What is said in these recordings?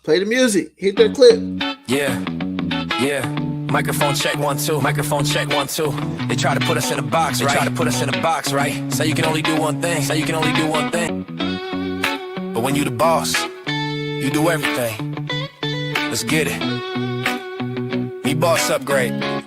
Play the music. Hit that clip. Yeah. Microphone check 1 2. Microphone check 1 2. They try to put us in a box, right? Try to put us in a box, right? Say you can only do one thing. Say you can only do one thing. But when you the boss, you do everything. Let's get it. Me Bossupgr8.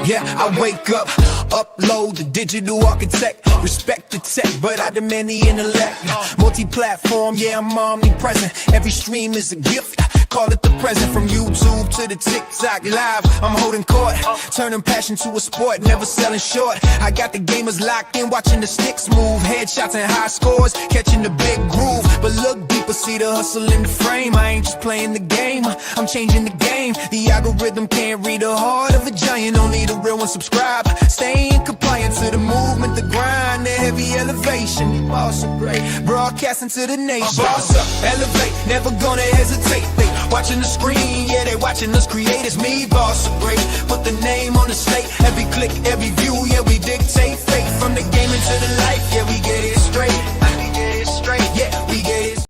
Yeah, I wake up, upload the digital architect. Respect the tech, but I demand the intellect. Multi-platform, yeah, I'm omnipresent. Every stream is a gift, call it the present. From YouTube to the TikTok live, I'm holding court. Turning passion to a sport, never selling short. I got the gamers locked in, watching the sticks move. Headshots and high scores, catching the big groove. But look deeper, see the hustle in the frame. I ain't just playing the game, I'm changing the game. The algorithm can't read the heart of a giant, only the real ones subscribe. Staying compliant to the movement, the grind, the heavy elevation. Bossupgr8, broadcasting to the nation. Boss up, elevate, never gonna hesitate. They watching the screen, yeah, they watching us create. It's me, Bossupgr8, put the name on the slate. Every click, every view, yeah, we dictate fate. From the game into the life, yeah, we get it straight. We get it straight, yeah, we get it.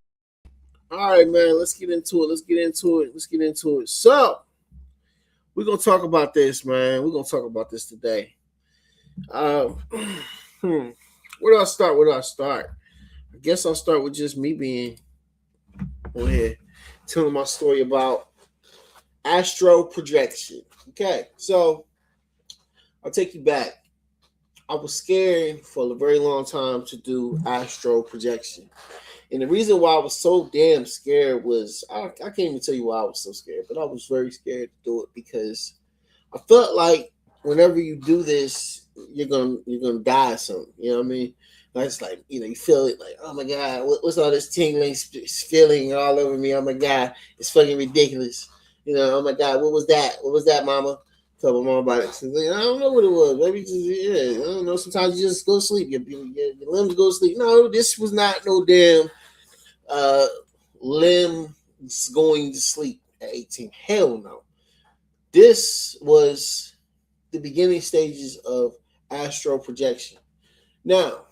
All right, man, let's get into it. So, we're going to talk about this, man. We're going to talk about this today. Where do I start? I guess I'll start with just me being on here, telling my story about astral projection. Okay, so I'll take you back. I was scared for a very long time to do astral projection. And the reason why I was so damn scared was, I can't even tell you why I was so scared, but I was very scared to do it because I felt like whenever you do this, you're gonna die or something. You know what I mean? It's like, you feel it like, oh my God, what's all this tingling feeling all over me? Oh my God, it's fucking ridiculous. Oh my God, what was that? What was that, mama? Tell my mom about it. She's like, I don't know what it was. Maybe just, I don't know. Sometimes you just go to sleep. Your limbs go to sleep. No, this was not no damn limbs going to sleep at 18. Hell no. This was the beginning stages of astral projection. Now,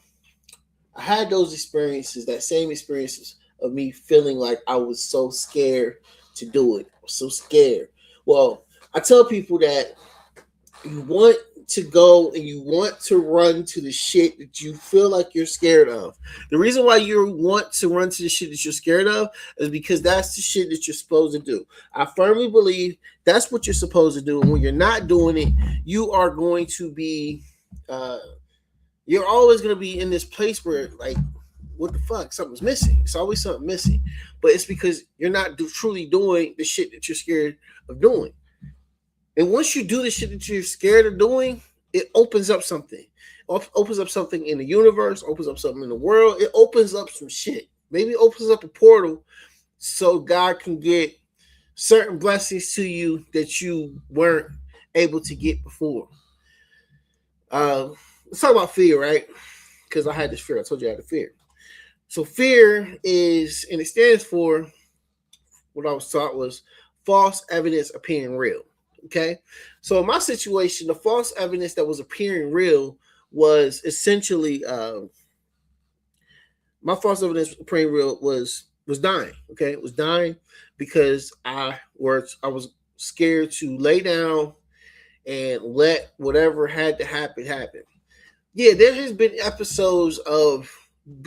I had those experiences, that same experiences of me feeling like I was so scared to do it. I was so scared. Well, I tell people that you want to go and you want to run to the shit that you feel like you're scared of. The reason why you want to run to the shit that you're scared of is because that's the shit that you're supposed to do. I firmly believe that's what you're supposed to do. And when you're not doing it, you are going to be, you're always going to be in this place where, like, what the fuck? Something's missing. It's always something missing. But it's because you're not truly doing the shit that you're scared of doing. And once you do the shit that you're scared of doing, it opens up something. It opens up something in the universe, opens up something in the world. It opens up some shit. Maybe it opens up a portal so God can get certain blessings to you that you weren't able to get before. Let's talk about fear, right? Because I had this fear. I told you I had a fear. So fear is, and it stands for, what I was taught was false evidence appearing real. Okay, so in my situation, the false evidence that was appearing real was essentially my false evidence appearing real was dying. Okay, it was dying because I was scared to lay down and let whatever had to happen happen. Yeah, there has been episodes of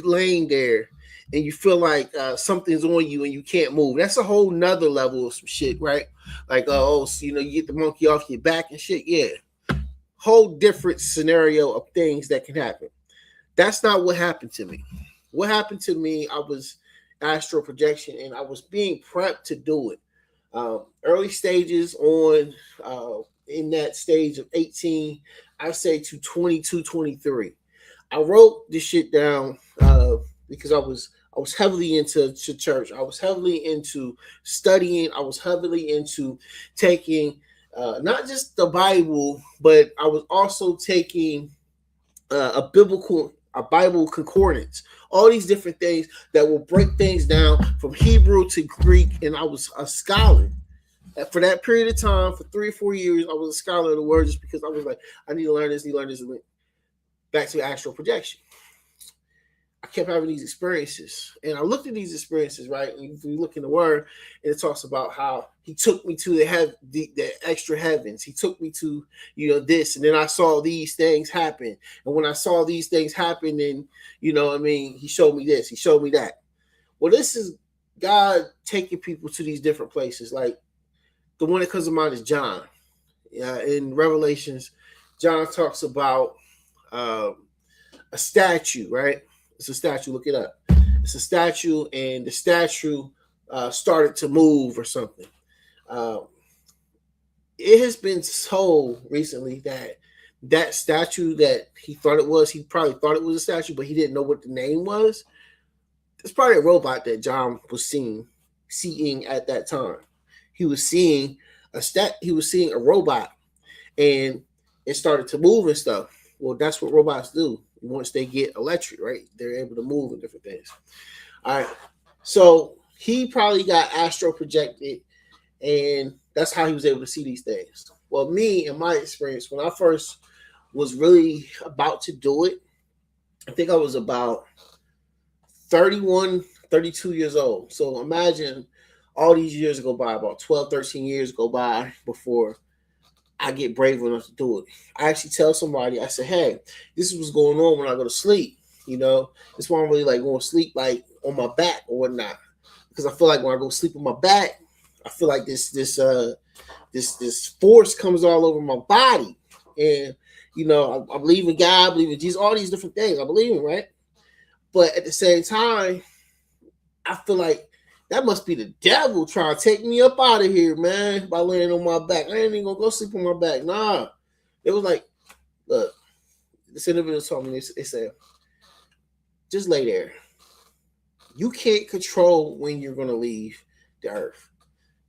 laying there and you feel like something's on you and you can't move. That's a whole nother level of some shit, right? Like, so, you get the monkey off your back and shit. Yeah. Whole different scenario of things that can happen. That's not what happened to me. What happened to me, I was astral projection and I was being prepped to do it. Early stages on, in that stage of 18, I say to 22, 23. I wrote this shit down because I was heavily into church. I was heavily into studying. I was heavily into taking not just the Bible, but I was also taking a Bible concordance. All these different things that will break things down from Hebrew to Greek. And I was a scholar. For that period of time, for 3 or 4 years, I was a scholar of the word just because I was like, I need to learn this, Back to astral projection. I kept having these experiences, and I looked at these experiences, right? And if you look in the Word, and it talks about how He took me to the extra heavens. He took me to this, and then I saw these things happen. And when I saw these things happen, then He showed me this, He showed me that. Well, this is God taking people to these different places. Like the one that comes to mind is John. In Revelations, John talks about a statue, right? It's a statue. Look it up. It's a statue, and the statue started to move or something. It has been told recently that statue that he probably thought it was a statue, but he didn't know what the name was. It's probably a robot that John was seeing at that time. He was seeing a robot, and it started to move and stuff. Well, that's what robots do. Once they get electric, right? They're able to move and different things. All right. So he probably got astral projected, and that's how he was able to see these things. Well, me, in my experience, when I first was really about to do it, I think I was about 31, 32 years old. So imagine all these years go by, about 12, 13 years go by before I get brave enough to do it. I actually tell somebody, I say, hey, this is what's going on when I go to sleep. This why I'm really like going to sleep like on my back or whatnot. Because I feel like when I go to sleep on my back, I feel like this force comes all over my body. And, I believe in God, I believe in Jesus, all these different things I believe in, right? But at the same time, I feel like that must be the devil trying to take me up out of here, man, by laying on my back. I ain't even going to go sleep on my back. Nah. It was like, look, this individual told me, they said, just lay there. You can't control when you're going to leave the earth.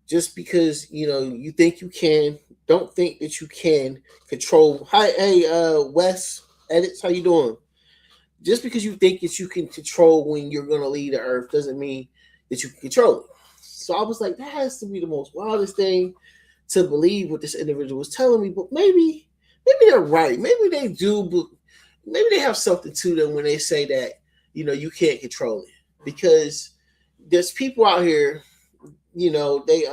Just because, you think you can, don't think that you can control. Hey, Wes, Edits, how you doing? Just because you think that you can control when you're going to leave the earth doesn't mean that you can control it. So I was like, that has to be the most wildest thing to believe what this individual was telling me. But maybe they're right. Maybe they do, but maybe they have something to them when they say that, you can't control it. Because there's people out here, they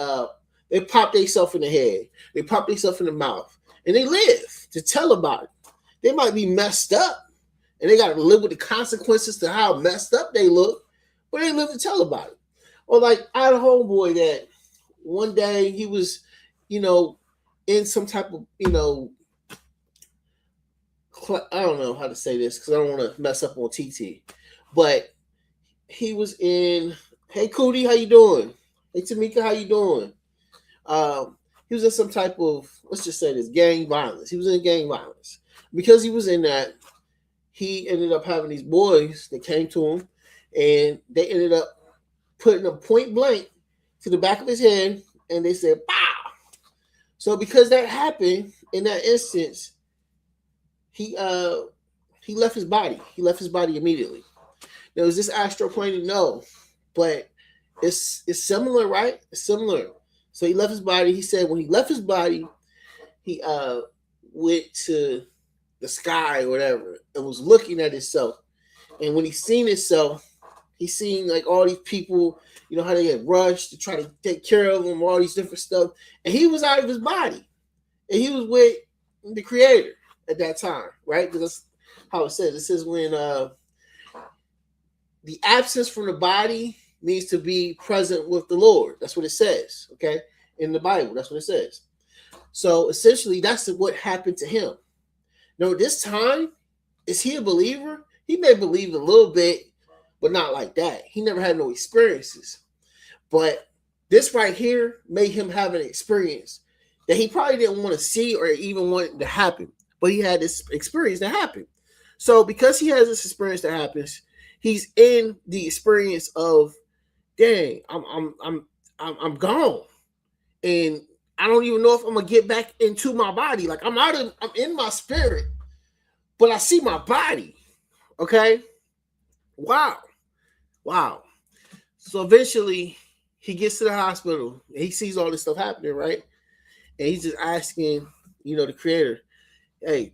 pop themselves in the head. They pop themselves in the mouth. And they live to tell about it. They might be messed up. And they got to live with the consequences to how messed up they look. But they live to tell about it. Or like I had a homeboy that one day he was, in some type of, I don't know how to say this because I don't want to mess up on TT. But he was in, hey Cootie, how you doing? Hey Tamika, how you doing? He was in some type of, let's just say this, gang violence. He was in gang violence. Because he was in that, he ended up having these boys that came to him, and they ended up putting a point blank to the back of his head, and they said, "Pow!" So because that happened in that instance, he left his body. He left his body immediately. Now, is this astral plane? No, but it's similar, right? It's similar. So he left his body. He said when he left his body, he went to the sky or whatever and was looking at himself. And when he seen himself, he seen like all these people, how they get rushed to try to take care of him, all these different stuff. And he was out of his body. And he was with the creator at that time, right? Because that's how it says. It says when the absence from the body means to be present with the Lord. That's what it says, okay? In the Bible, that's what it says. So essentially, that's what happened to him. Now, this time, is he a believer? He may believe a little bit, but not like that. He never had no experiences. But this right here made him have an experience that he probably didn't want to see or even want it to happen. But he had this experience that happened. So because he has this experience that happens, he's in the experience of, dang, I'm gone. And I don't even know if I'm gonna get back into my body. Like I'm in my spirit, but I see my body. Okay. Wow. So eventually he gets to the hospital and he sees all this stuff happening, right? And he's just asking, the creator, hey,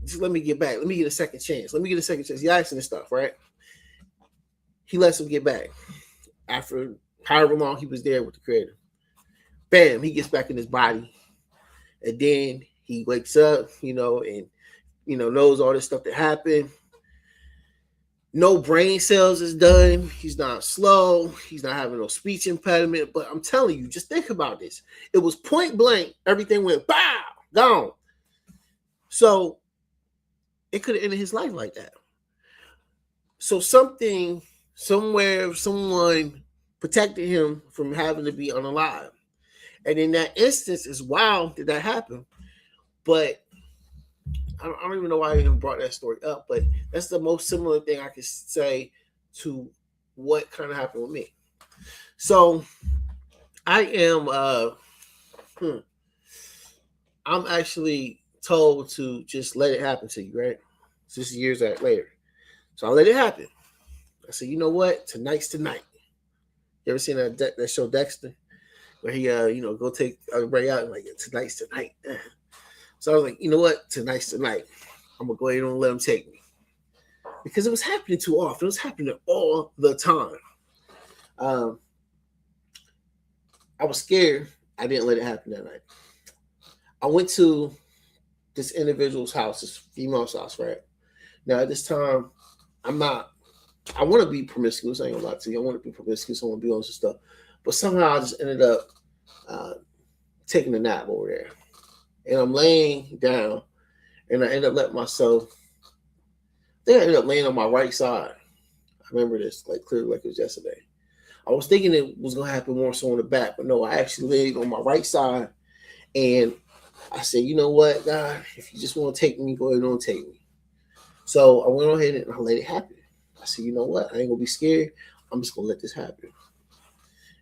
just let me get back. Let me get a second chance. He's asking this stuff, right? he lets him get back after however long he was there with the creator. Bam, he gets back in his body, and then he wakes up, and knows all this stuff that happened. No brain cells is done. He's not slow. He's not having no speech impediment. But I'm telling you, just think about this. It was point blank. Everything went bow, gone. So it could have ended his life like that. So something, somewhere, someone protected him from having to be unalive. And in that instance, it's wild that that happened. But I don't even know why I even brought that story up, but that's the most similar thing I could say to what kind of happened with me. So I am I'm actually told to just let it happen to you, right? So this is years later. So I let it happen. I said, you know what? Tonight's tonight. You ever seen that show Dexter? Where he go take everybody out and like, tonight's tonight. So I was like, you know what? Tonight's tonight. I'm going to go ahead and let him take me. Because it was happening too often. It was happening all the time. I was scared. I didn't let it happen that night. I went to this individual's house, this female's house, right? Now, at this time, I want to be promiscuous. I ain't going to lie to you. I want to be promiscuous. I want to be on some stuff. But somehow I just ended up taking a nap over there. And I'm laying down, and I end up letting myself. I think I ended up laying on my right side. I remember this like clearly, like it was yesterday. I was thinking it was gonna happen more so on the back, but no, I actually laid on my right side, and I said, you know what, God, if you just want to take me, go ahead and take me. So I went ahead and I let it happen. I said, you know what, I ain't gonna be scared. I'm just gonna let this happen.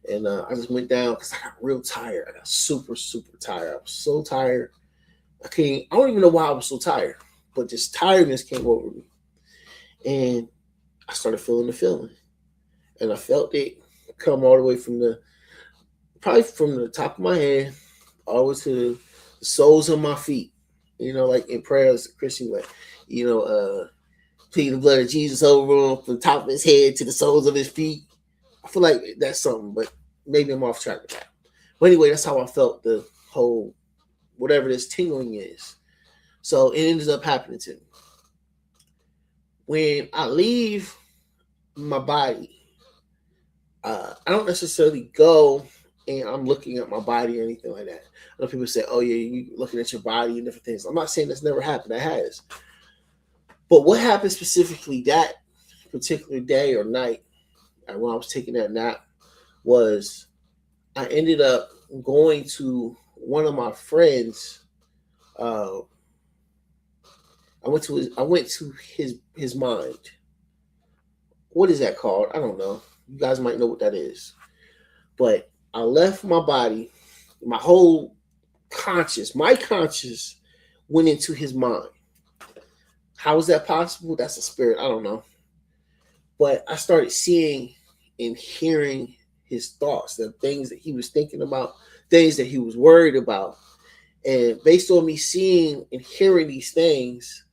And I just went down because I got real tired. I got super, super tired. I was so tired. I don't even know why I was so tired, but just tiredness came over me. And I started feeling the feeling. And I felt it come all the way probably from the top of my head, all the way to the soles of my feet. Like in prayers, Christian way, plead the blood of Jesus over him from the top of his head to the soles of his feet. I feel like that's something, but maybe I'm off track with that. But anyway, that's how I felt the whole, whatever this tingling is. So it ended up happening to me. When I leave my body, I don't necessarily go and I'm looking at my body or anything like that. I know people say, oh yeah, you looking at your body and different things. I'm not saying that's never happened. That has. But what happened specifically that particular day or night, when I was taking that nap, was I ended up going to one of my friends. I went to his mind. What is that called? I don't know. You guys might know what that is. But I left my body, my whole my conscious went into his mind. How is that possible? That's a spirit. I don't know. But I started seeing and hearing his thoughts, the things that he was thinking about, things that he was worried about. And based on me seeing and hearing these things,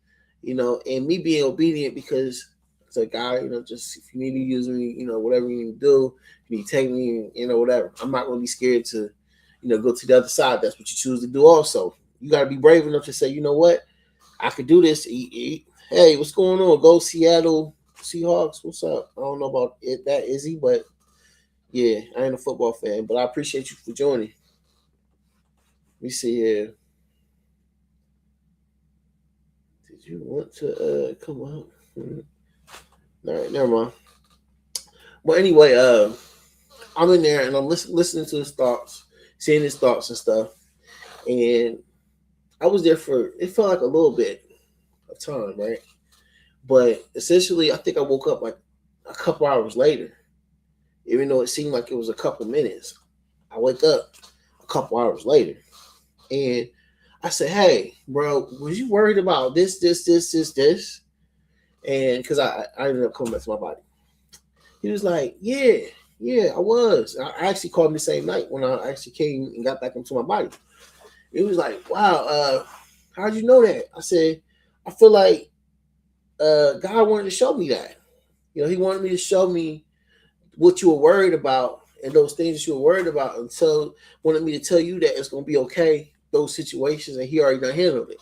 and me being obedient because it's like, God, just if you need to use me, whatever you need to do, you need to take me, whatever. I'm not going to be scared to, go to the other side. That's what you choose to do also. You got to be brave enough to say, you know what? I could do this. Hey, what's going on? Go Seattle Seahawks. What's up? I don't know about it, that Izzy, but yeah, I ain't a football fan, but I appreciate you for joining. Let me see here. Did you want to come up? All right, never mind. Well, anyway, I'm in there and I'm listening to his thoughts, seeing his thoughts and stuff. And I was there for, it felt like a little bit of time, right? But essentially, I think I woke up like a couple hours later, even though it seemed like it was a couple minutes. I wake up a couple hours later, and I said, "Hey, bro, was you worried about this? And because I ended up coming back to my body, he was like, "Yeah, I was." I actually called him the same night when I actually came and got back into my body. He was like, "Wow, how'd you know that?" I said, "I feel like God wanted to show me that. He wanted me to show me what you were worried about and those things that you were worried about until wanted me to tell you that it's gonna be okay, those situations, and he already done handled it.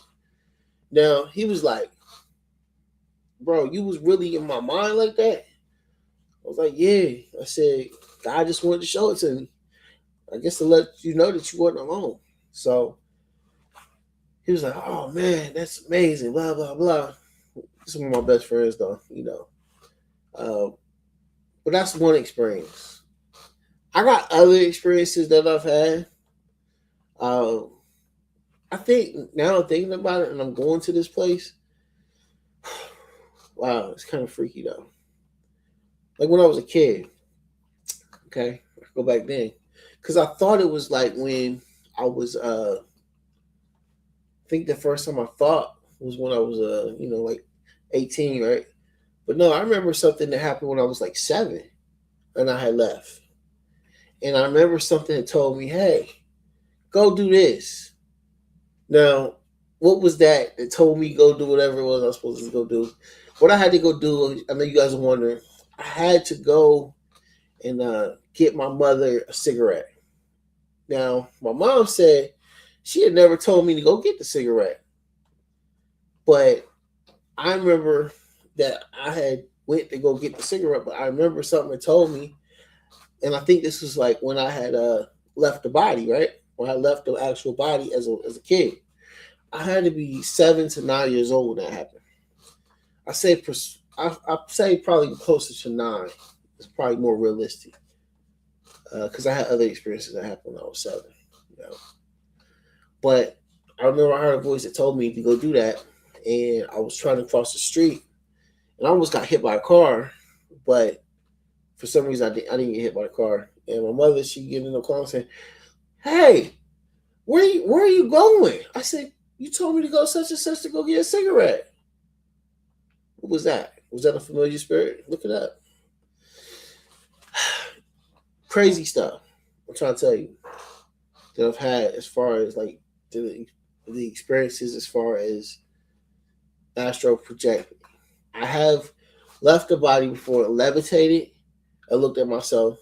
Now he was like, bro, you was really in my mind like that? I was like, yeah. I said, God just wanted to show it to me. I guess to let you know that you wasn't alone. So he was like, oh man, that's amazing, blah, blah, blah. He's one of my best friends though, you know. But that's one experience. I got other experiences that I've had. I think now I'm thinking about it and I'm going to this place. Wow, it's kind of freaky though. Like when I was a kid, okay, I go back then. Because I thought it was like when I was, I think the first time I thought was when I was, like 18, right? But no, I remember something that happened when I was like 7 and I had left. And I remember something that told me, hey, go do this. Now, what was that told me go do whatever it was I was supposed to go do? What I had to go do, I know you guys are wondering, I had to go and get my mother a cigarette. Now, my mom said she had never told me to go get the cigarette. But I remember that I had went to go get the cigarette, but I remember something that told me, and I think this was like when I had left the body, right? When I left the actual body as a kid. I had to be 7 to 9 years old when that happened. I say probably closer to 9. It's probably more realistic because I had other experiences that happened when I was 7. You know, but I remember I heard a voice that told me to go do that, and I was trying to cross the street, and I almost got hit by a car, but for some reason I didn't get hit by the car. And my mother, she get in the car and said, "Hey, where are you going?" I said, "You told me to go such and such to go get a cigarette." What was that? Was that a familiar spirit? Look it up. Crazy stuff. I'm trying to tell you that I've had as far as like the experiences as far as astral projecting. I have left the body before, levitated. I looked at myself,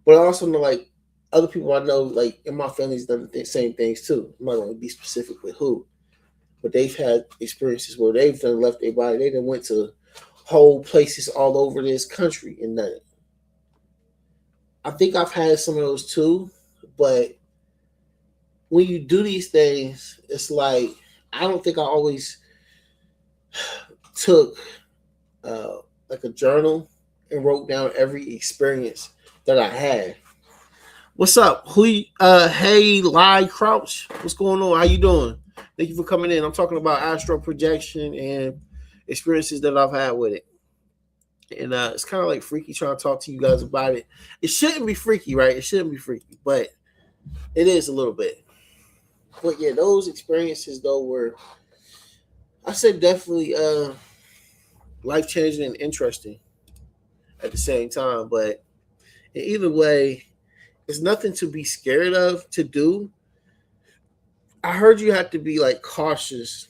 but I also know like other people I know, like in my family's done the same things too. I'm not going to be specific with who, but they've had experiences where they've done left their body. They done went to whole places all over this country and done it. I think I've had some of those too, but when you do these things, it's like I don't think I always took like a journal and wrote down every experience that I had. What's up? Hey, Lie Crouch. What's going on? How you doing? Thank you for coming in. I'm talking about astral projection and experiences that I've had with it. And it's kind of like freaky trying to talk to you guys about it. It shouldn't be freaky, right? It shouldn't be freaky, but it is a little bit. But yeah, those experiences though were, I said, definitely life changing and interesting at the same time. But in either way, it's nothing to be scared of to do. I heard you have to be like cautious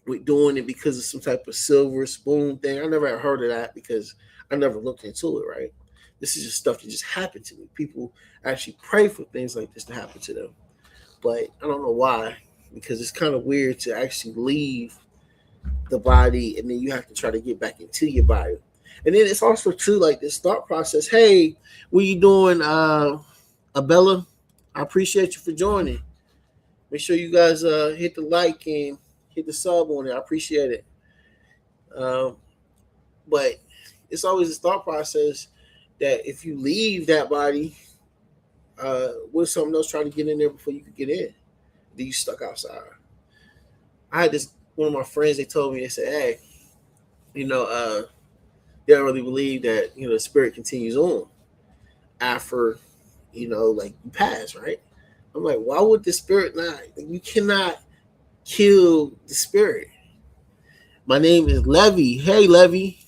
with doing it because of some type of silver spoon thing. I never heard of that because I never looked into it, right? This is just stuff that just happened to me. People actually pray for things like this to happen to them. But I don't know why, because it's kind of weird to actually leave the body and then you have to try to get back into your body. And then it's also too like this thought process. Hey, what you doing, Abella? I appreciate you for joining. Make sure you guys hit the like and hit the sub on it. I appreciate it. But it's always this thought process that if you leave that body, with something else trying to get in there before you could get in, then you stuck outside. I had this one of my friends. They told me, they said, "Hey, they don't really believe that the spirit continues on after like you pass, right?" I'm like, why would the spirit not? You cannot kill the spirit. My name is Levy. Hey, Levy.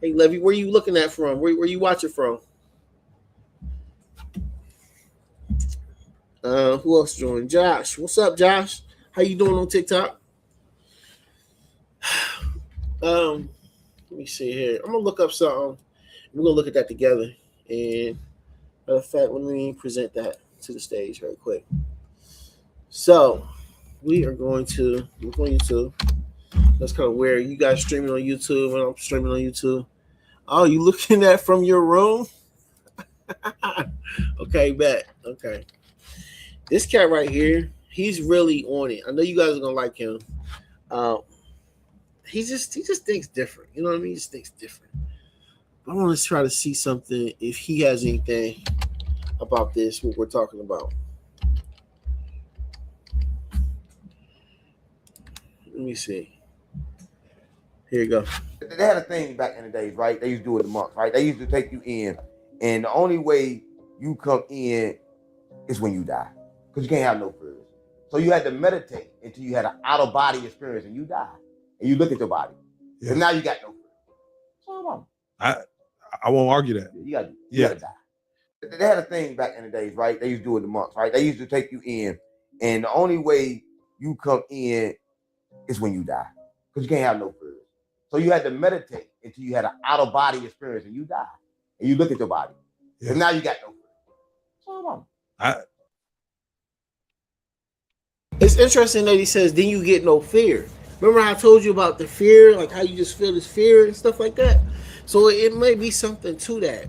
Hey, Levy, where you looking at from? Where you watching from? Who else joined? Josh. What's up, Josh? How you doing on TikTok? Let me see here. I'm gonna look up something. We're gonna look at that together. And matter of fact, let me present that to the stage right quick. So we're going to look on YouTube. That's kind of weird. You guys streaming on YouTube and I'm streaming on YouTube. Oh, you looking at from your room? Okay, bet. Okay. This cat right here, he's really on it. I know you guys are gonna like him. Uh, he just thinks different. You know what I mean? He just thinks different. I want to try to see something if he has anything about this, what we're talking about. Let me see. Here you go. They had a thing back in the days, right? They used to do it a month, right? They used to take you in, and the only way you come in is when you die, because you can't have no fears. So you had to meditate until you had an out-of-body experience, and you die, and you look at your body, and now you got no fears. So I won't argue that. you gotta die. They had a thing back in the days, right? They used to do it a month, right? They used to take you in, and the only way you come in is when you die, because you can't have no fears. So you had to meditate until you had an out-of-body experience, and you die, and you look at your body, and now you got no fears. So It's interesting that he says, then you get no fear. Remember how I told you about the fear, like how you just feel this fear and stuff like that? So it may be something to that.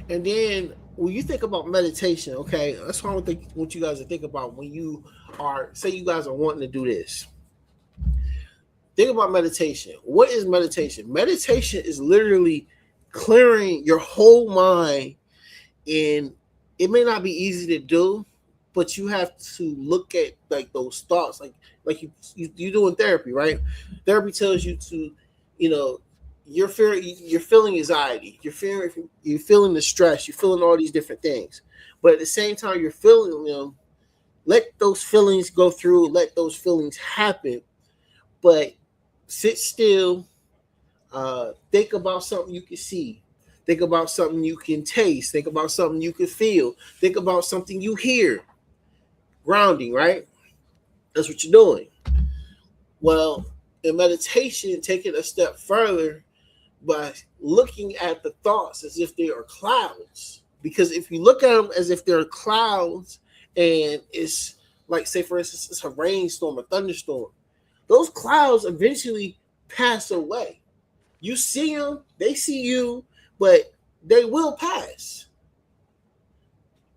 And then when you think about meditation, okay, that's what I want you guys to think about when you are, say you guys are wanting to do this. Think about meditation. What is meditation? Meditation is literally clearing your whole mind, and it may not be easy to do, but you have to look at like those thoughts, like you doing therapy, right? Therapy tells you to, you're feeling anxiety, you're feeling the stress, you're feeling all these different things, but at the same time you're feeling them. Let those feelings go through, let those feelings happen, but sit still. Think about something you can see. Think about something you can taste. Think about something you can feel. Think about something you hear. Grounding, right? That's what you're doing. Well, in meditation, take it a step further by looking at the thoughts as if they are clouds. Because if you look at them as if they're clouds, and it's like, say for instance, it's a rainstorm, a thunderstorm, those clouds eventually pass away. You see them, they see you, but they will pass.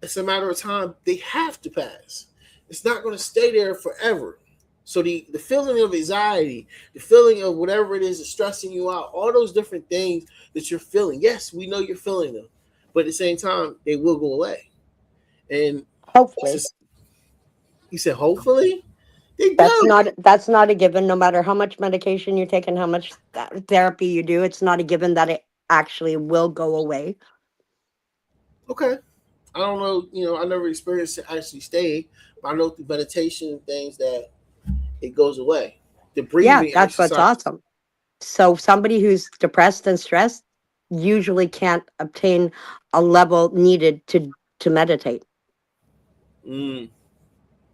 It's a matter of time. They have to pass. It's not going to stay there forever. So the feeling of anxiety, the feeling of whatever it is that's stressing you out, all those different things that you're feeling, yes, we know you're feeling them, but at the same time, they will go away. And hopefully, he said, hopefully, that's not a given. No matter how much medication you take and how much therapy you do, it's not a given that it actually will go away. Okay. I don't know, I never experienced it actually stay, but I know through meditation and things that it goes away. The breathing, that's what's awesome. So somebody who's depressed and stressed usually can't obtain a level needed to meditate.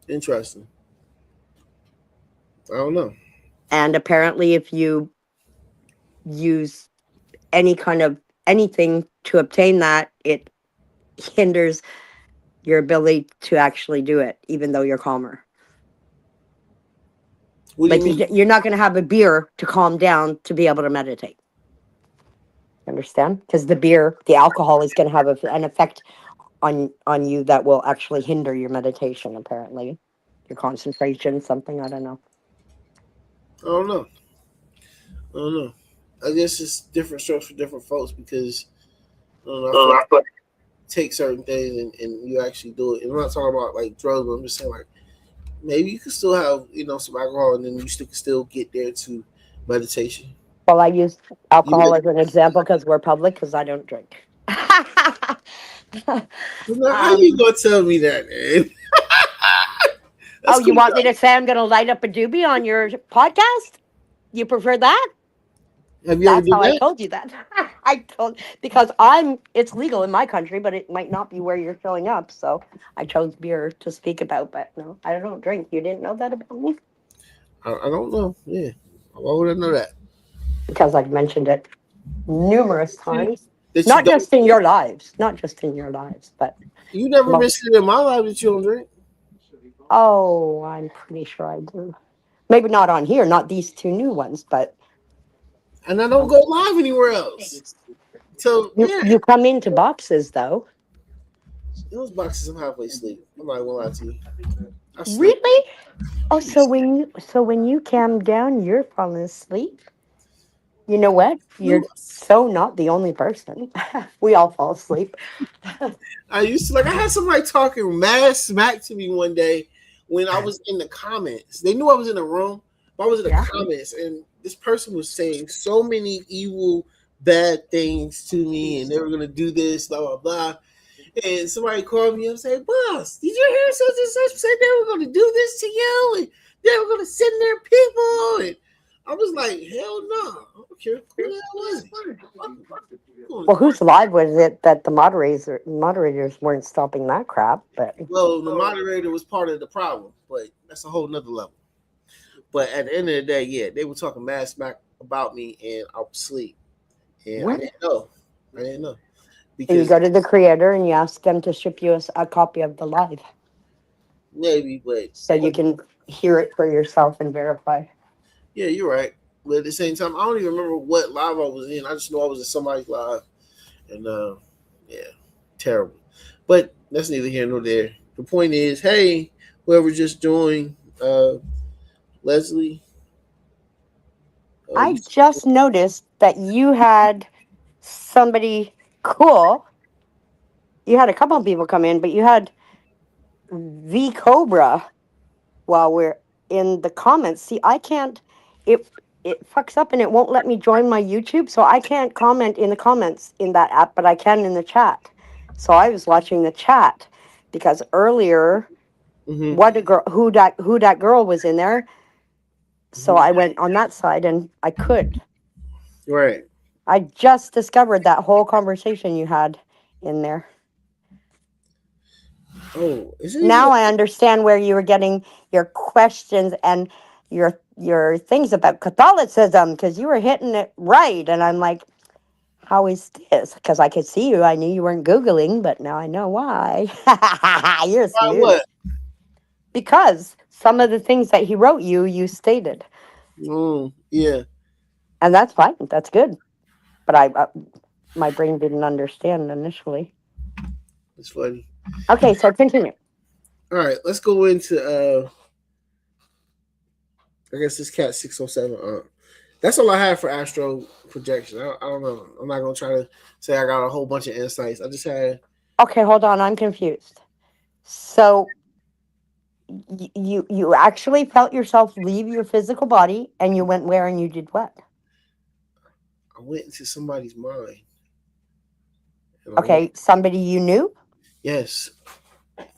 Interesting. I don't know. And apparently if you use any kind of anything to obtain that, it hinders your ability to actually do it, even though you're calmer. You're not going to have a beer to calm down to be able to meditate. Understand? Because the alcohol is going to have an effect on you that will actually hinder your meditation, apparently. Your concentration, something, I don't know. I don't know. I guess it's different strokes for different folks because I don't know, I feel like take certain things and you actually do it. And I'm not talking about like drugs, but I'm just saying like maybe you can still have, some alcohol and then you can still get there to meditation. Well, I use alcohol as an example because we're public, because I don't drink. How you gonna tell me that, man? You want me to say I'm going to light up a doobie on your podcast? You prefer that? Have you ever done that? I told you that. Because it's legal in my country, but it might not be where you're showing up. So I chose beer to speak about, but no, I don't drink. You didn't know that about me? I don't know. Yeah. Why would I know that? Because I've mentioned it numerous times. that you Not don't. just in your lives, not just in your lives, but You never most. mentioned in my life that you don't drink, Oh, I'm pretty sure I do. Maybe not on here, not these two new ones, but and I don't go live anywhere else. So yeah, you come into boxes though. those boxes I'm halfway asleep. I'm not gonna lie to you. I sleep. Really? Oh, so when you calm down, you're falling asleep. You know what? You're so not the only person. We all fall asleep. I used to like. I had somebody talking mad smack to me one day when I was in the comments. They knew I was in the room, but I was in the Yeah. comments, and this person was saying so many evil, bad things to me, and they were gonna do this, blah blah blah. And somebody called me and said, "Boss, did you hear such and such said they were gonna do this to you, and they were gonna send their people?" And I was like, "Hell no! I don't care who the hell was Well, it." whose live was it that the moderators weren't stopping that crap? But Well, the moderator was part of the problem, but that's a whole nother level. But at the end of the day, yeah, they were talking mad smack about me, and I was asleep, and I what? didn't know. I didn't know So you because go to the creator and you ask them to ship you a copy of the live, maybe, but so you can hear it for yourself and verify. yeah, you're right. But at the same time, I don't even remember what live I was in. I just know I was in somebody's live, and yeah, terrible. But that's neither here nor there. The point is, hey, whoever just joined, Leslie, I you, just noticed that you had somebody cool. You had a couple of people come in, but you had V Cobra while we're in the comments. See, I can't. It it fucks up and it won't let me join my YouTube, so I can't comment in the comments in that app, but I can in the chat. So I was watching the chat because earlier, mm-hmm, what a girl, who that girl was in there. So mm-hmm, I went on that side and I could. right. I just discovered that whole conversation you had in there. Oh, is it even? Now I understand where you were getting your questions and your things about Catholicism, because you were hitting it right, and I'm like, how is this? Because I could see you. I knew you weren't Googling, but now I know why. You're Why smooth. what? Because some of the things that he wrote you stated, Yeah, and that's fine. That's good. But my brain didn't understand initially. it's funny. Okay, so continue. All right, let's go into I guess this cat 607. That's all I have for astro projection. I don't know. I'm not gonna try to say I got a whole bunch of insights. I just had Okay, hold on. I'm confused. So you actually felt yourself leave your physical body, and you went where and you did what? I went into somebody's mind, and I went. Okay, somebody you knew. Yes,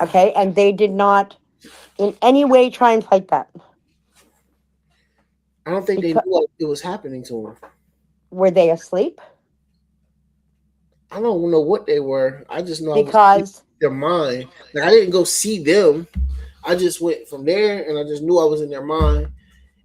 Okay, and they did not in any way try and fight that. I don't think they knew Because what it was happening to them. were they asleep? I don't know what they were. I just know I was in Because their mind. Like I didn't go see them. I just went from there, and I just knew I was in their mind.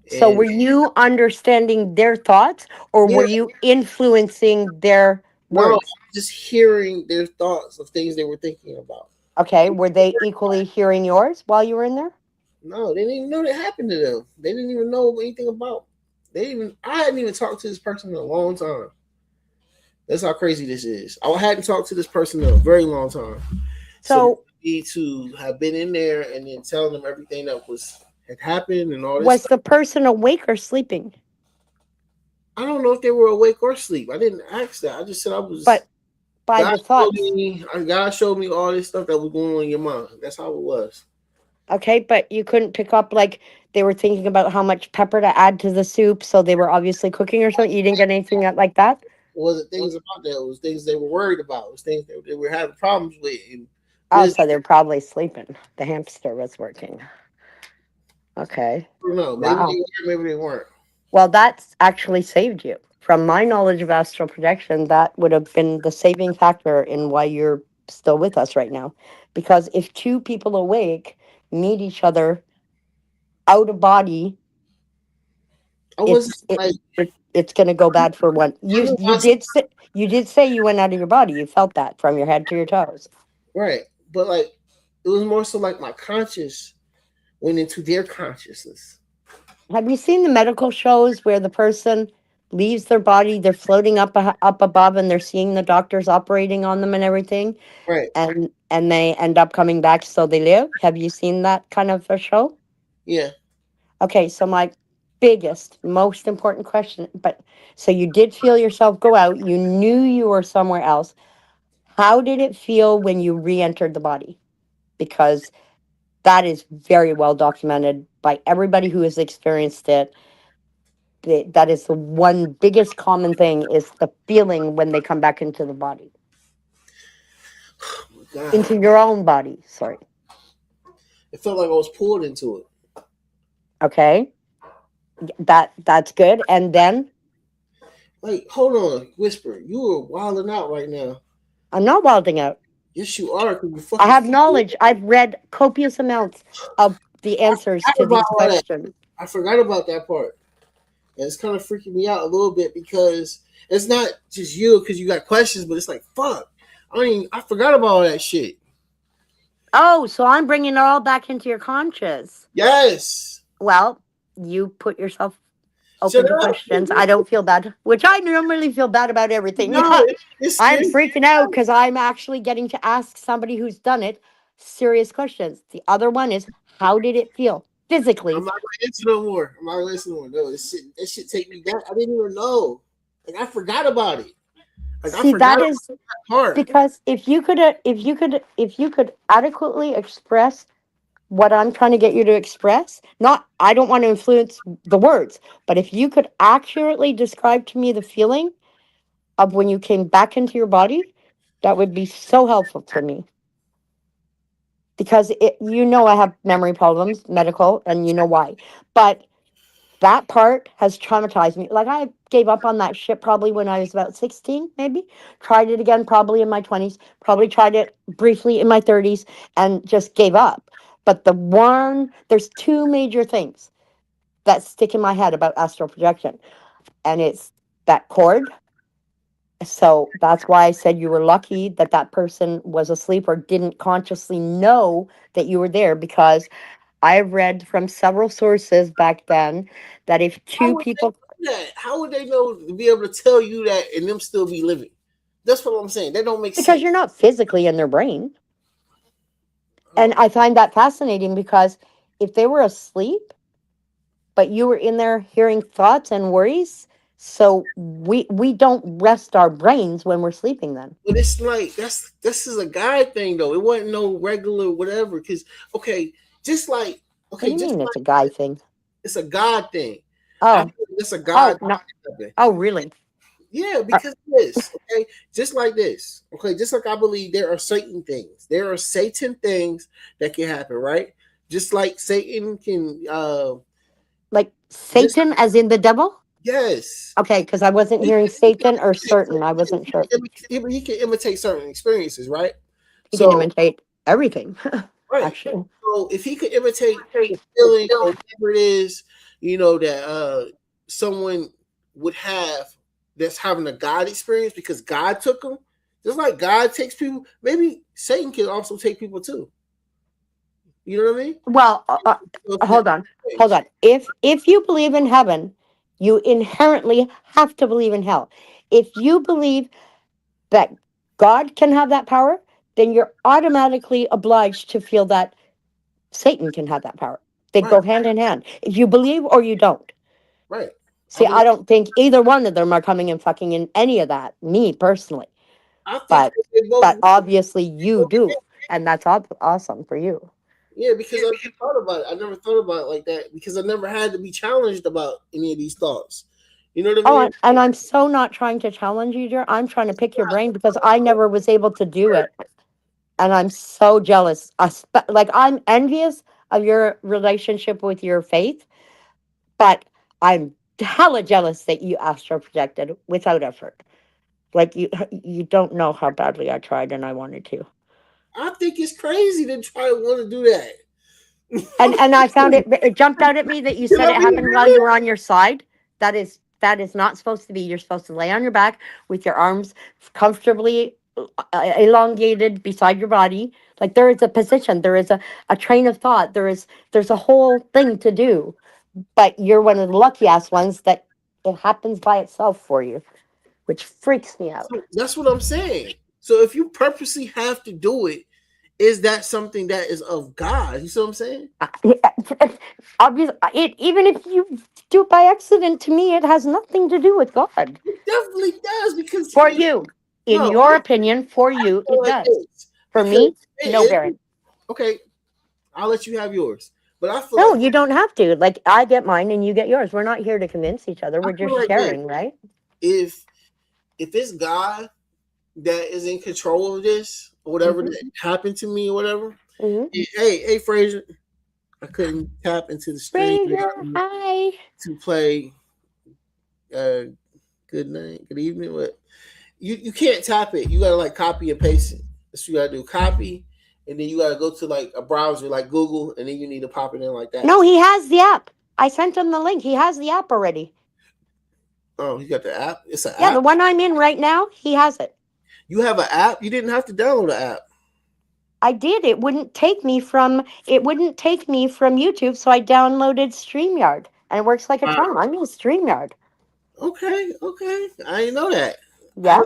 so And were you understanding their thoughts, or yeah, were you influencing their no, words? just hearing their thoughts of things they were thinking about. Okay, were they equally hearing yours while you were in there? No, they didn't even know that happened to them. They didn't even know anything about. They even I hadn't even talked to this person in a long time. That's how crazy this is. I hadn't talked to this person in a very long time. So So me to have been in there and then telling them everything that had happened and all this was stuff. the person awake or sleeping? I don't know if they were awake or asleep. I didn't ask that. I just said I was. But by God the showed thoughts. me. God showed me all this stuff that was going on in your mind. That's how it was. Okay, but you couldn't pick up, like, they were thinking about how much pepper to add to the soup, so they were obviously cooking or something. You didn't get anything like that? It wasn't things about that. It was things they were worried about. It was things that they were having problems with. And Oh, this, so they're probably sleeping. The hamster was working. Okay. I don't know. Maybe Wow. they were. Maybe they weren't. Well, that's actually saved you. From my knowledge of astral projection, that would have been the saving factor in why you're still with us right now. Because if two people awake meet each other out of body, I wasn't like it's going to go bad for one. I know I said, You did say you went out of your body. You felt that from your head to your toes. right, but like it was more so like my conscious went into their consciousness. Have you seen the medical shows where the person leaves their body, they're floating up above, and they're seeing the doctors operating on them and everything, Right. and they end up coming back so they live? Have you seen that kind of a show? Yeah. Okay, so my biggest, most important question, but so you did feel yourself go out, you knew you were somewhere else. How did it feel when you re-entered the body? Because that is very well documented by everybody who has experienced it. That is the one biggest common thing is the feeling when they come back into the body, Oh my God. into your own body. Sorry. It felt like I was pulled into it. Okay, that's good. And then Like, hold on, Whisper. You are wilding out right now. I'm not wilding out. Yes, you are. Cause you I fucking. have knowledge. I've read copious amounts of the answers I to forgot about these all that. questions. I forgot about that part. And it's kind of freaking me out a little bit because it's not just you because you got questions, but it's like fuck. I forgot about all that shit. Oh, so I'm bringing it all back into your conscious. Yes. Well, you put yourself Shut open to up. questions. I don't feel bad, which I normally feel bad about everything. No, it's I'm scary. freaking out because I'm actually getting to ask somebody who's done it serious questions. The other one is, how did it feel physically? I'm not gonna answer no more. I'm not gonna answer no more. No, that shit take me back. I didn't even know. Like I forgot about it. Like I See, forgot that about is that part. because if you could adequately express what I'm trying to get you to express, not, I don't want to influence the words, but if you could accurately describe to me the feeling of when you came back into your body, that would be so helpful to me. Because I have memory problems, medical, and you know why. But that part has traumatized me. Like I gave up on that shit probably when I was about 16, maybe. Tried it again probably in my 20s, probably tried it briefly in my 30s and just gave up. But there's two major things that stick in my head about astral projection. And it's that cord. So that's why I said you were lucky that that person was asleep or didn't consciously know that you were there, because I've read from several sources back then that if How two would they people, know that? How would they know to be able to tell you that and them still be living? That's what I'm saying. That don't make because sense. you're not physically in their brain. And Oh, I find that fascinating because if they were asleep, but you were in there hearing thoughts and worries, so we don't rest our brains when we're sleeping then. but it's like this is a guy thing though. It wasn't no regular whatever. Because okay, just like What do okay, you just mean it's like a guy thing? it's a God thing. I Oh, feel it's a oh, God no. thing. Oh, really? Yeah, Uh, because this, okay, just like this, okay, just like I believe there are Satan things, there are Satan things that can happen, right? Just like Satan can, like just Satan as in the devil? yes, Okay, because I wasn't he hearing can, he can Satan or imitate certain. I certain things. wasn't sure. He can imitate certain experiences, right? He can So, imitate everything, right, actually. so if he could imitate the feeling or whatever it is, that someone would have that's having a God experience because God took them. Just like God takes people, maybe Satan can also take people too. You know what I mean? Well, So if that hold on, makes hold sense. on. If you believe in heaven, you inherently have to believe in hell. If you believe that God can have that power, then you're automatically obliged to feel that Satan can have that power. They Right, go hand in hand. If you believe or you don't. right. I See, believe. I don't think either one of them are coming and fucking in any of that. Me personally, I think but they both. obviously you do, and that's awesome for you. Yeah, because I never thought about it. I never thought about it like that because I never had to be challenged about any of these thoughts. You know what I Oh, mean? and I'm so not trying to challenge you, dear. I'm trying to pick your brain because I never was able to do it. And I'm so jealous. Like, I'm envious of your relationship with your faith, but I'm hella jealous that you astral projected without effort. Like, you don't know how badly I tried and I wanted to. I think it's crazy to try to want to do that. And I found it jumped out at me that you You said know it what I mean? happened while you were on your side. That is not supposed to be. You're supposed to lay on your back with your arms comfortably elongated beside your body. Like there is a position, there is a train of thought, there's a whole thing to do. But you're one of the lucky ass ones that it happens by itself for you, which freaks me out. So that's what I'm saying. So if you purposely have to do it, is that something that is of God? You see what I'm saying? Obviously, even if you do it by accident, to me, it has nothing to do with God. It definitely does because For you, in no, your opinion, for you, feel it like does. this. For Because me, no, Baron. okay, I'll let you have yours. But I feel No, like you don't have to. Like, I get mine and you get yours. We're not here to convince each other. I We're feel just like this. sharing, right? If it's God that is in control of this, or whatever that happened to me, or whatever. Mm-hmm. Hey, Fraser, I couldn't tap into the stream Fraser, hi. to play. Good night, good evening. What you can't tap it. You gotta like copy and paste it. That's what you gotta do. Copy, and then you gotta go to like a browser like Google, and then you need to pop it in like that. No, he has the app. I sent him the link. He has the app already. Oh, you got the app. It's an Yeah, app. the one I'm in right now, he has it. You have an app. You didn't have to download the app. I did. It wouldn't take me from YouTube, so I downloaded StreamYard. And it works like a charm. I'm in StreamYard. Okay. I didn't know that. Yeah.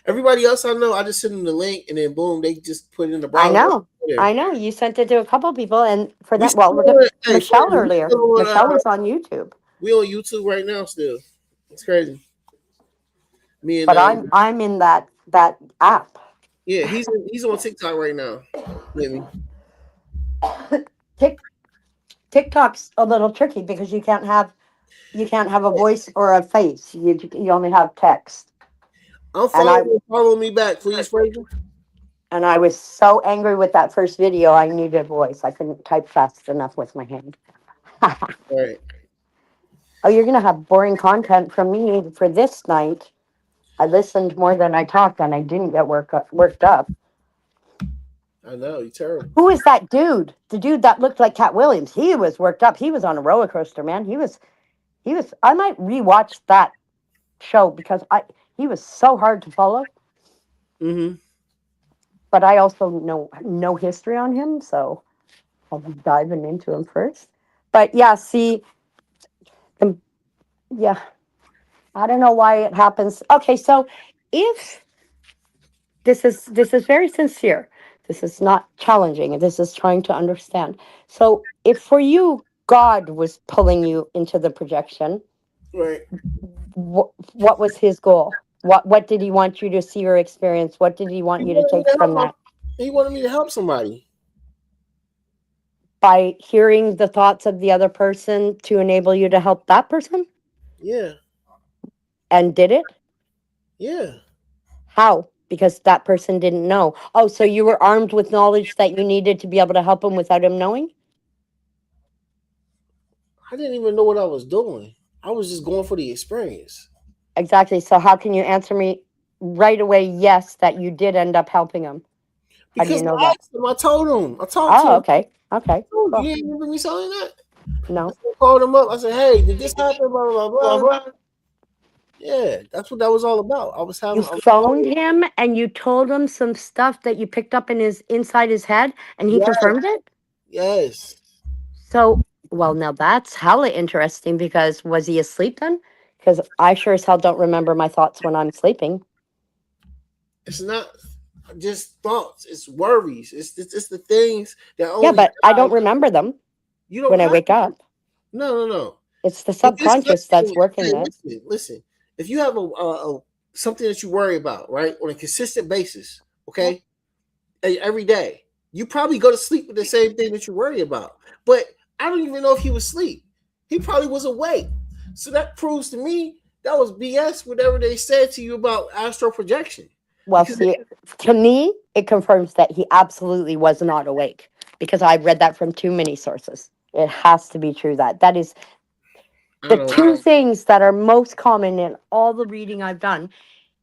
Everybody else I know, I just send them the link, and then boom, they just put it in the browser. I know. You sent it to a couple people, and for We that, well, still look on- at hey, Michelle Fraser, we earlier. still on, Michelle was on YouTube, we on YouTube right now still. It's crazy. Me and but I'm in that app. yeah, he's on TikTok right now. With me. TikTok's a little tricky because you can't have a voice or a face. You only have text. I'm And follow me back, please, Fraser. And I was so angry with that first video. I needed a voice. I couldn't type fast enough with my hand. All right. Oh, you're gonna have boring content from me for this night. I listened more than I talked, and I didn't get worked up. I know, you're terrible. Who is that dude? The dude that looked like Cat Williams. He was worked up. He was on a roller coaster, man. He was. I might rewatch that show because he was so hard to follow. Mm-hmm. But I also know no history on him, so I'll be diving into him first. But yeah, see, yeah, I don't know why it happens. Okay, so if this is very sincere, this is not challenging, this is trying to understand. So if for you God was pulling you into the projection, Right. what was his goal? What did he want you to see or experience? What did he want you to take from that? He wanted me to help somebody. By hearing the thoughts of the other person to enable you to help that person? Yeah. And did it? Yeah. How? Because that person didn't know. Oh, so you were armed with knowledge that you needed to be able to help him without him knowing? I didn't even know what I was doing. I was just going for the experience. Exactly. So how can you answer me right away, yes, that you did end up helping him? How do you Because know I that? asked him, I told him. I talked to Oh, him. okay. Okay. You Cool. didn't remember me saying that? No. I called him up. I said, hey, did this happen? Blah, blah, blah, blah. Yeah, that's what that was all about. I was having You phoned him and you told him some stuff that you picked up in inside his head, and he Yes. confirmed it? Yes. So, well, now that's hella interesting, because was he asleep then? Because I sure as hell don't remember my thoughts when I'm sleeping. It's not just thoughts. It's worries. It's the things that only Yeah, but I don't God- remember them you don't when I have wake to. up. No. It's the If it's subconscious that's working hey, that. listen. If you have a something that you worry about, right, on a consistent basis, okay, every day, you probably go to sleep with the same thing that you worry about. But I don't even know if he was asleep. He probably was awake. So that proves to me that was BS. Whatever they said to you about astral projection. Well, Because see, to me, it confirms that he absolutely was not awake, because I read that from too many sources. It has to be true that is I the don't two know. things that are most common in all the reading I've done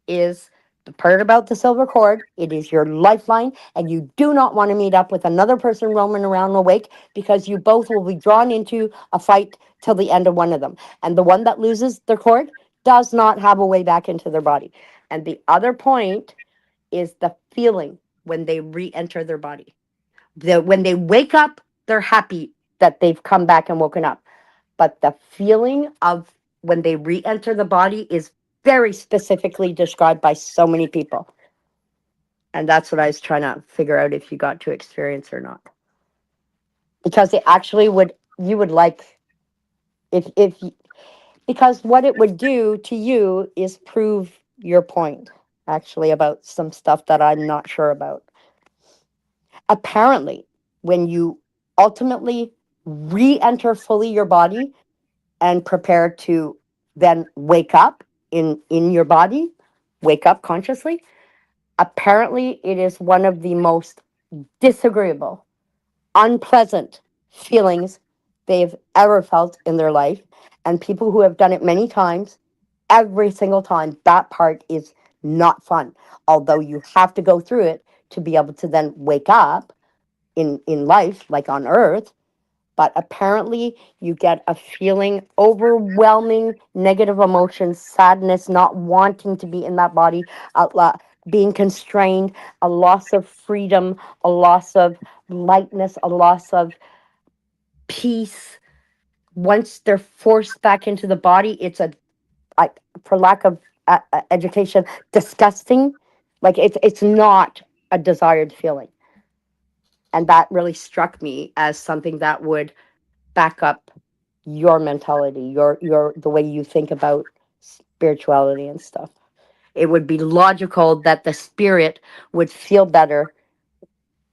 is the part about the silver cord, it is your lifeline, and you do not want to meet up with another person roaming around awake, because you both will be drawn into a fight till the end of one of them. And the one that loses their cord does not have a way back into their body. And the other point is the feeling when they re-enter their body. When they wake up, they're happy that they've come back and woken up. But the feeling of when they re-enter the body is very specifically described by so many people. And that's what I was trying to figure out if you got to experience or not. Because it actually would, you would like, because what it would do to you is prove your point, actually, about some stuff that I'm not sure about. Apparently, when you ultimately re-enter fully your body and prepare to then wake up in your body, wake up consciously, apparently it is one of the most disagreeable, unpleasant feelings they've ever felt in their life. And people who have done it many times, every single time, that part is not fun. Although you have to go through it to be able to then wake up in life, like on earth. But apparently you get a feeling, overwhelming negative emotions, sadness, not wanting to be in that body, being constrained, a loss of freedom, a loss of lightness, a loss of peace. Once they're forced back into the body, it's for lack of education, disgusting. Like it's not a desired feeling. And that really struck me as something that would back up your mentality, your the way you think about spirituality and stuff. It would be logical that the spirit would feel better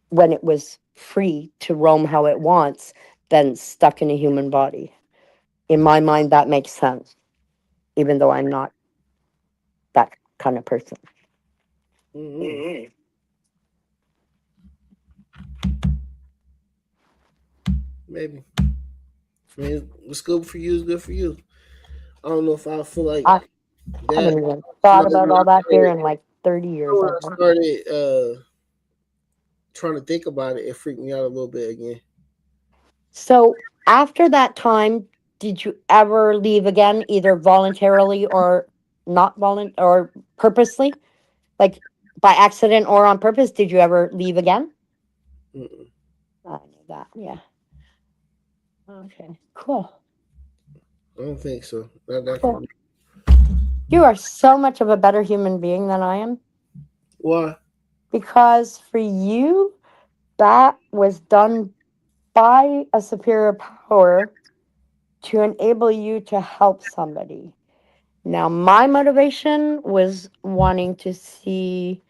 when it was free to roam how it wants than stuck in a human body. In my mind, that makes sense, even though I'm not that kind of person. Mhm. Maybe. I mean, what's good for you is good for you. I don't know if I feel like I that. haven't even thought about all that here in like 30 years. When I I think. started trying to think about it, it freaked me out a little bit again. So after that time, did you ever leave again, either voluntarily or not or purposely, like by accident or on purpose? Did you ever leave again? Mm-mm. I knew that. Yeah. Okay. Cool. I don't think so. Not that for Cool. me. You are so much of a better human being than I am, Why? because for you, that was done by a superior power to enable you to help somebody. Now, my motivation was wanting to see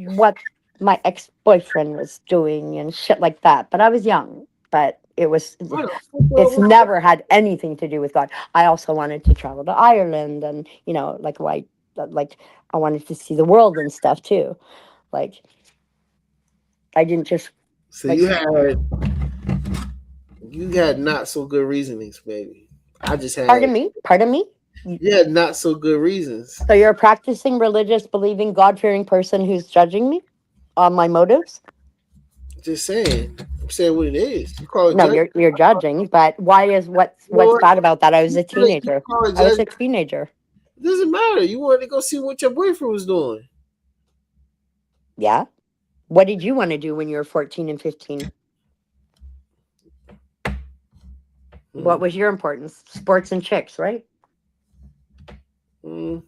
what my ex boyfriend was doing and shit like that. But I was young. But I don't it's know. never had anything to do with God. I also wanted to travel to Ireland, and like I wanted to see the world and stuff too. Like I didn't just So like. you had not so good reasonings, baby. I just Pardon had me. Pardon me. you had not so good reasons. So you're a practicing religious, believing, God fearing person who's judging me on my motives? Just saying. I'm saying what it is. You call it No, judgment. you're judging, but why is You what's know bad about that? I was what? a You teenager. call it I was a judgment. teenager. It doesn't matter. You wanted to go see what your boyfriend was doing. Yeah. What did you want to do when you were 14 and 15? What Mm, was your importance? Sports and chicks, right? mm,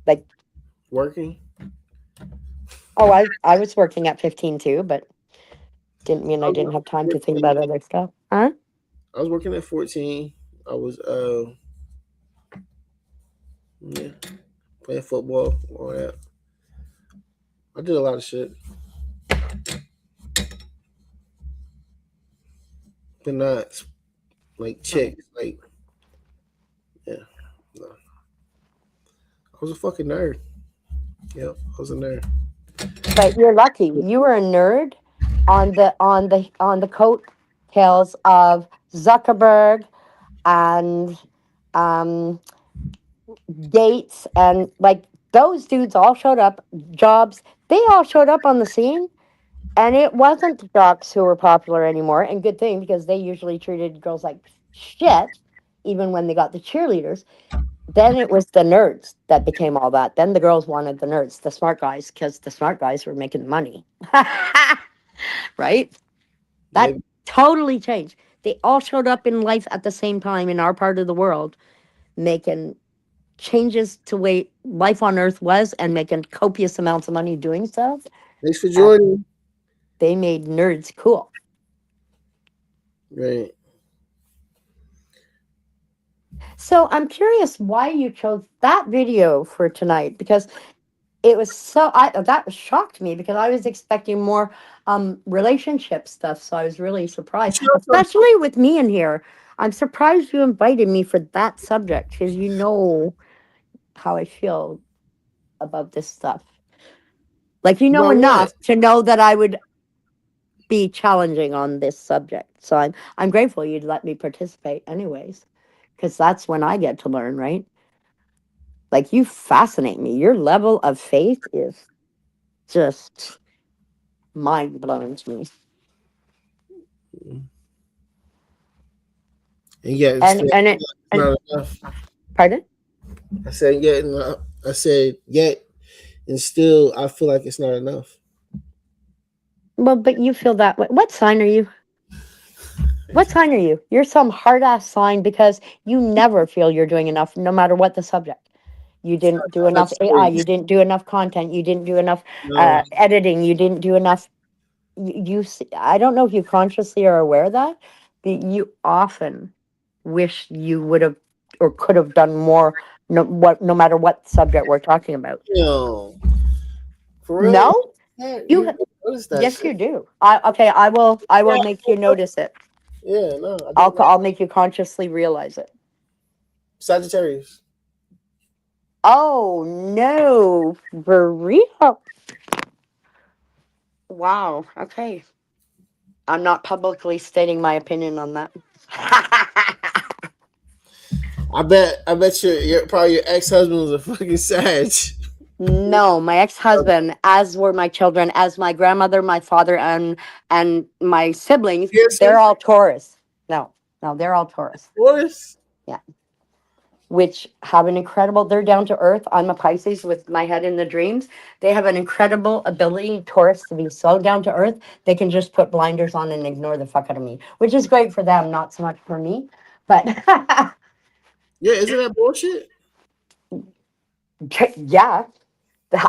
Like, working. oh, I was working at 15 too, but didn't mean I I was didn't have time to think working about other stuff. Huh? I was working at 14. I was yeah, playing football, all that. I did a lot of shit. But not like chicks. Like, yeah. No. I was a fucking nerd. Yep, I was a nerd. But you're lucky. You were a nerd on the coattails of Zuckerberg and um Gates, and like those dudes all showed up. Jobs, they all showed up on the scene, and it wasn't the jocks who were popular anymore. And good thing, because they usually treated girls like shit, even when they got the cheerleaders. Then it was the nerds that became all that. Then the girls wanted the nerds, the smart guys, because the smart guys were making money. Right? That Maybe. totally changed. They all showed up in life at the same time in our part of the world, making changes to way life on Earth was and making copious amounts of money doing so. Thanks for And joining. they made nerds cool. Right. So I'm curious why you chose that video for tonight, because it was so that shocked me, because I was expecting more relationship stuff. So I was really surprised, especially with me in here. I'm surprised you invited me for that subject, because you know how I feel about this stuff. Like, you know About enough what? to know that I would be challenging on this subject. So I'm grateful you'd let me participate anyways, because that's when I get to learn, right? Like, you fascinate me. Your level of faith is just mind blowing to me. And yet, And not enough. pardon? I said yet, and I said yet, and still, I feel like it's not enough. Well, but you feel that way. What sign are you? What sign are you? You're some hard ass sign, because you never feel you're doing enough, no matter what the subject. You didn't do enough AI. You didn't do enough content. You didn't do enough No, editing. You didn't do enough. I don't know if you consciously are aware of that, but you often wish you would have or could have done more. No matter what subject we're talking about. no, for real. No, Yeah, you. you notice that Yes, shit. you do. Okay, I will. I will make you notice it. Yeah, no, I don't. I'll make you consciously realize it. Sagittarius. Oh no, for real? Wow. Okay. I'm not publicly stating my opinion on that. I bet probably your ex-husband was a fucking Sag. No, my ex-husband, as were my children, as my grandmother, my father, and my siblings, Yes, they're all Taurus. No, they're all Taurus. Taurus. Yeah. Which have an incredible, they're down to earth. I'm a Pisces with my head in the dreams. They have an incredible ability, Taurus, to be so down to earth, they can just put blinders on and ignore the fuck out of me, which is great for them, not so much for me. But Yeah, isn't that bullshit? yeah,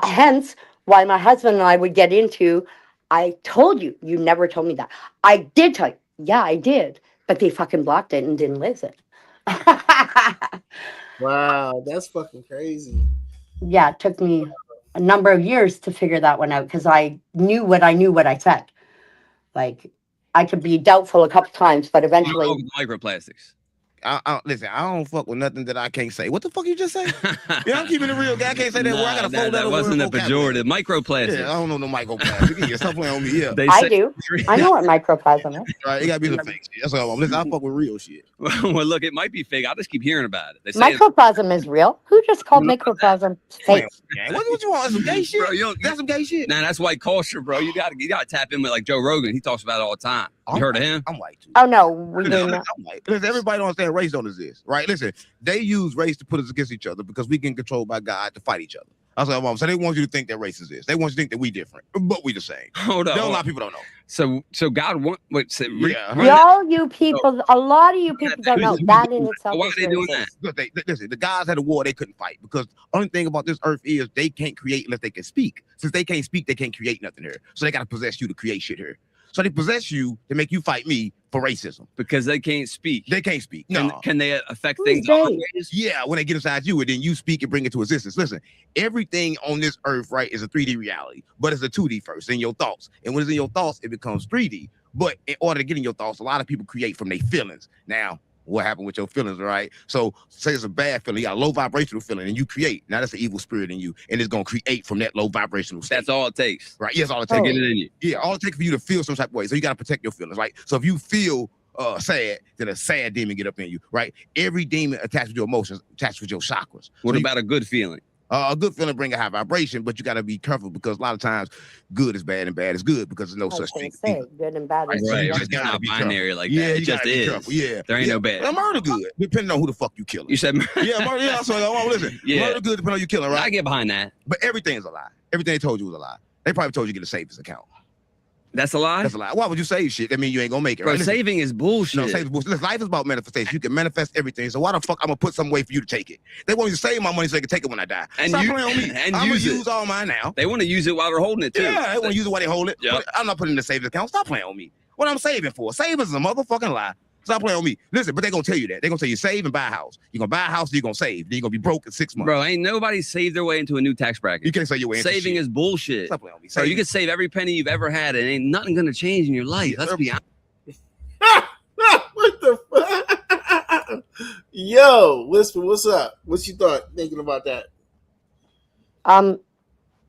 hence why my husband and I would get into, I told you, you never told me that. I did tell you. Yeah, I did. But they fucking blocked it and didn't listen. Wow, that's fucking crazy. Yeah, it took me a number of years to figure that one out, because I knew what I said. Like, I could be doubtful a couple times, but eventually. Microplastics. Listen, I don't fuck with nothing that I can't say. What the fuck you just say? Yeah, I'm keeping it real. I can't say that word. I gotta fold that wasn't a pejorative. Microplastics. Yeah, I don't know no microplastics. Yeah, stop playing on me. Yeah, I do. I know what microplasm is. right. It gotta be some fake shit. That's all. Listen, I fuck with real shit. Well, look, it might be fake. I'll just keep hearing about it. They say Microplasm is real. Who just called microplasm fake? What you want? Some gay shit? Bro, That's some gay shit. Nah, that's white culture, bro. You gotta tap in with like Joe Rogan. He talks about it all the time. You heard of him? I'm white too. Oh no, we do not. I'm white. Listen, everybody don't understand race don't exist, right? Listen, they use race to put us against each other because we get controlled by God to fight each other. That's what I'm saying. So they want you to think that race exists. They want you to think that we different, but we the same. Hold on. A lot of people don't know. So God want Y'all, you people, a lot of you people don't know that in itself. Why are they doing that? Because listen, the guys had a war they couldn't fight because only thing about this earth is they can't create unless they can speak. Since they can't speak, they can't create nothing here. So they got to possess you to create shit here. So they possess you to make you fight me for racism. Because they can't speak. They can't speak. No. Can they affect things other ways? Yeah, when they get inside you, and then you speak and bring it to existence. Listen, everything on this earth, right, is a 3D reality, but it's a 2D first in your thoughts. And when it's in your thoughts, it becomes 3D. But in order to get in your thoughts, a lot of people create from their feelings. Now, what happened with your feelings, right? So say it's a bad feeling, you got a low vibrational feeling, and you create. Now that's an evil spirit in you, and it's gonna create from that low vibrational state. That's all it takes. Right? Yes, all it takes. Get it in you. Yeah, all it takes for you to feel some type of way. So you gotta protect your feelings, right? So if you feel sad, then a sad demon get up in you, right? Every demon attached with your emotions, attached with your chakras. What So about a good feeling? a good feeling bring a high vibration, but you got to be careful because a lot of times good is bad and bad is good because there's no I was such gonna thing. say good and bad is Right, good. it's not be binary careful. like Yeah, that. It you just gotta be is. careful. Yeah, There ain't no bad. Well, murder good, depending on who the fuck you killing. You said murder. Yeah, murder. Yeah, so listen, Yeah. murder good depending on you killing, right? I get behind that. But everything's a lie. Everything they told you was a lie. They probably told you to get a savings account. That's a lie? That's a lie. Why would you save shit? That means you ain't gonna make it. Bro, Right? saving is bullshit. No, saving bullshit. Listen, life is about manifestation. You can manifest everything. So why the fuck I'm gonna put some way for you to take it? They want me to save my money so they can take it when I die. And Stop you- playing on me. and I'm use gonna it. use all mine now. They want to use it while they're holding it too. Yeah, they want to use it while they hold it. Yep. But I'm not putting it in the savings account. Stop playing on me. What I'm saving for? Savings is a motherfucking lie. Stop playing on me. Listen, but they're gonna tell you that. They're gonna tell you save and buy a house. You're gonna buy a house, then you're gonna save. Then you're gonna be broke in 6 months. Bro, ain't nobody saved their way into a new tax bracket. You can't say your way into Saving shit. is bullshit. Stop playing on me. So you Saving- can save every penny you've ever had, and ain't nothing gonna change in your life. Let's be honest. What the fuck? Yo, Whisper, what's up? What you thought thinking about that?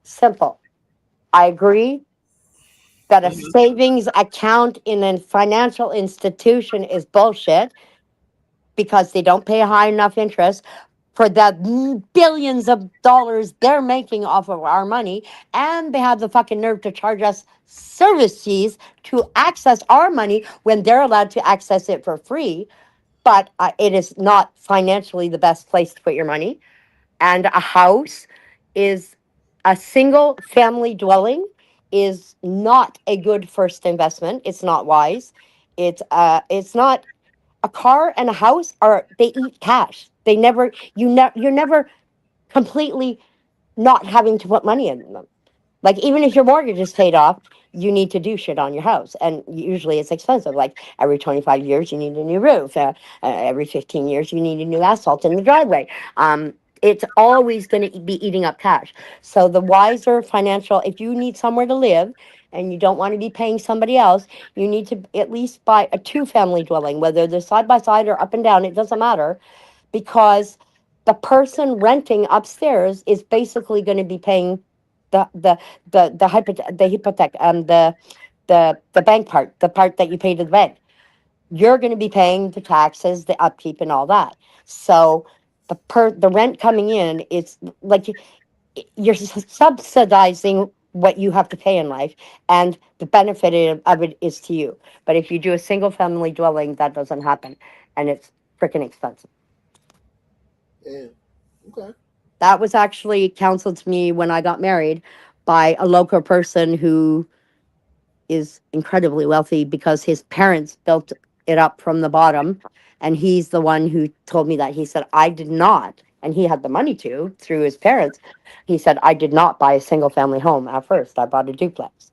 Simple. I agree that a savings account in a financial institution is bullshit because they don't pay high enough interest for the billions of dollars they're making off of our money, and they have the fucking nerve to charge us service fees to access our money when they're allowed to access it for free. But it is not financially the best place to put your money. And a house is a single family dwelling is not a good first investment. It's not wise. It's not a car and a house they eat cash. You're never completely not having to put money in them. Like even if your mortgage is paid off, you need to do shit on your house, and usually it's expensive. Like every 25 years, you need a new roof. Every 15 years, you need a new asphalt in the driveway. It's always going to be eating up cash. So the wiser financial, if you need somewhere to live and you don't want to be paying somebody else, you need to at least buy a 2-family dwelling, whether they're side by side or up and down. It doesn't matter, because the person renting upstairs is basically going to be paying the hypothec, the bank part, the part that you pay to the bank. You're going to be paying the taxes, the upkeep, and all that. So the rent coming in, it's like you're subsidizing what you have to pay in life, and the benefit of it is to you. But if you do a single family dwelling, that doesn't happen, and it's freaking expensive. Yeah. Okay. That was actually counseled to me when I got married by a local person who is incredibly wealthy because his parents built it up from the bottom. And he's the one who told me that. He said, I did not, and he had the money to through his parents. He said, I did not buy a single family home at first. I bought a duplex.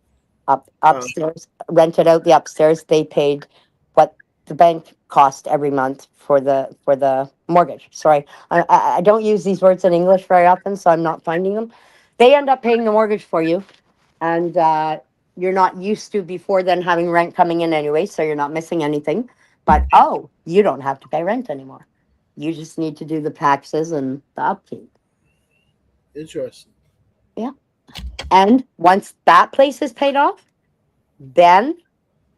Upstairs, rented out the upstairs. They paid what the bank cost every month for the mortgage. Sorry, I don't use these words in English very often, so I'm not finding them. They end up paying the mortgage for you, and you're not used to before then having rent coming in anyway, so you're not missing anything. But you don't have to pay rent anymore. You just need to do the taxes and the upkeep. Interesting. Yeah. And once that place is paid off, then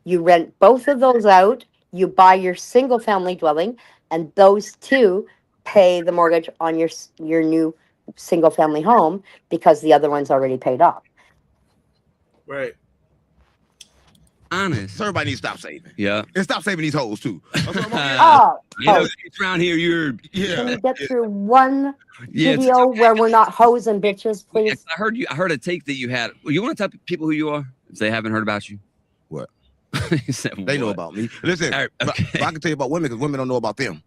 you rent both of those out, you buy your single family dwelling, and those two pay the mortgage on your new single family home because the other one's already paid off. Right. Honest. So everybody needs to stop saving. Yeah. And stop saving these hoes too. That's what I'm on. Oh, You know, it's around here, you're. can Yeah. we get through one Yeah, it's- video where we're not hoes and bitches, please? I heard a take that you had. Well, you want to tell people who you are if they haven't heard about you? What? You said, They know what? about me. Listen, All right, but okay. I can tell you about women because women don't know about them.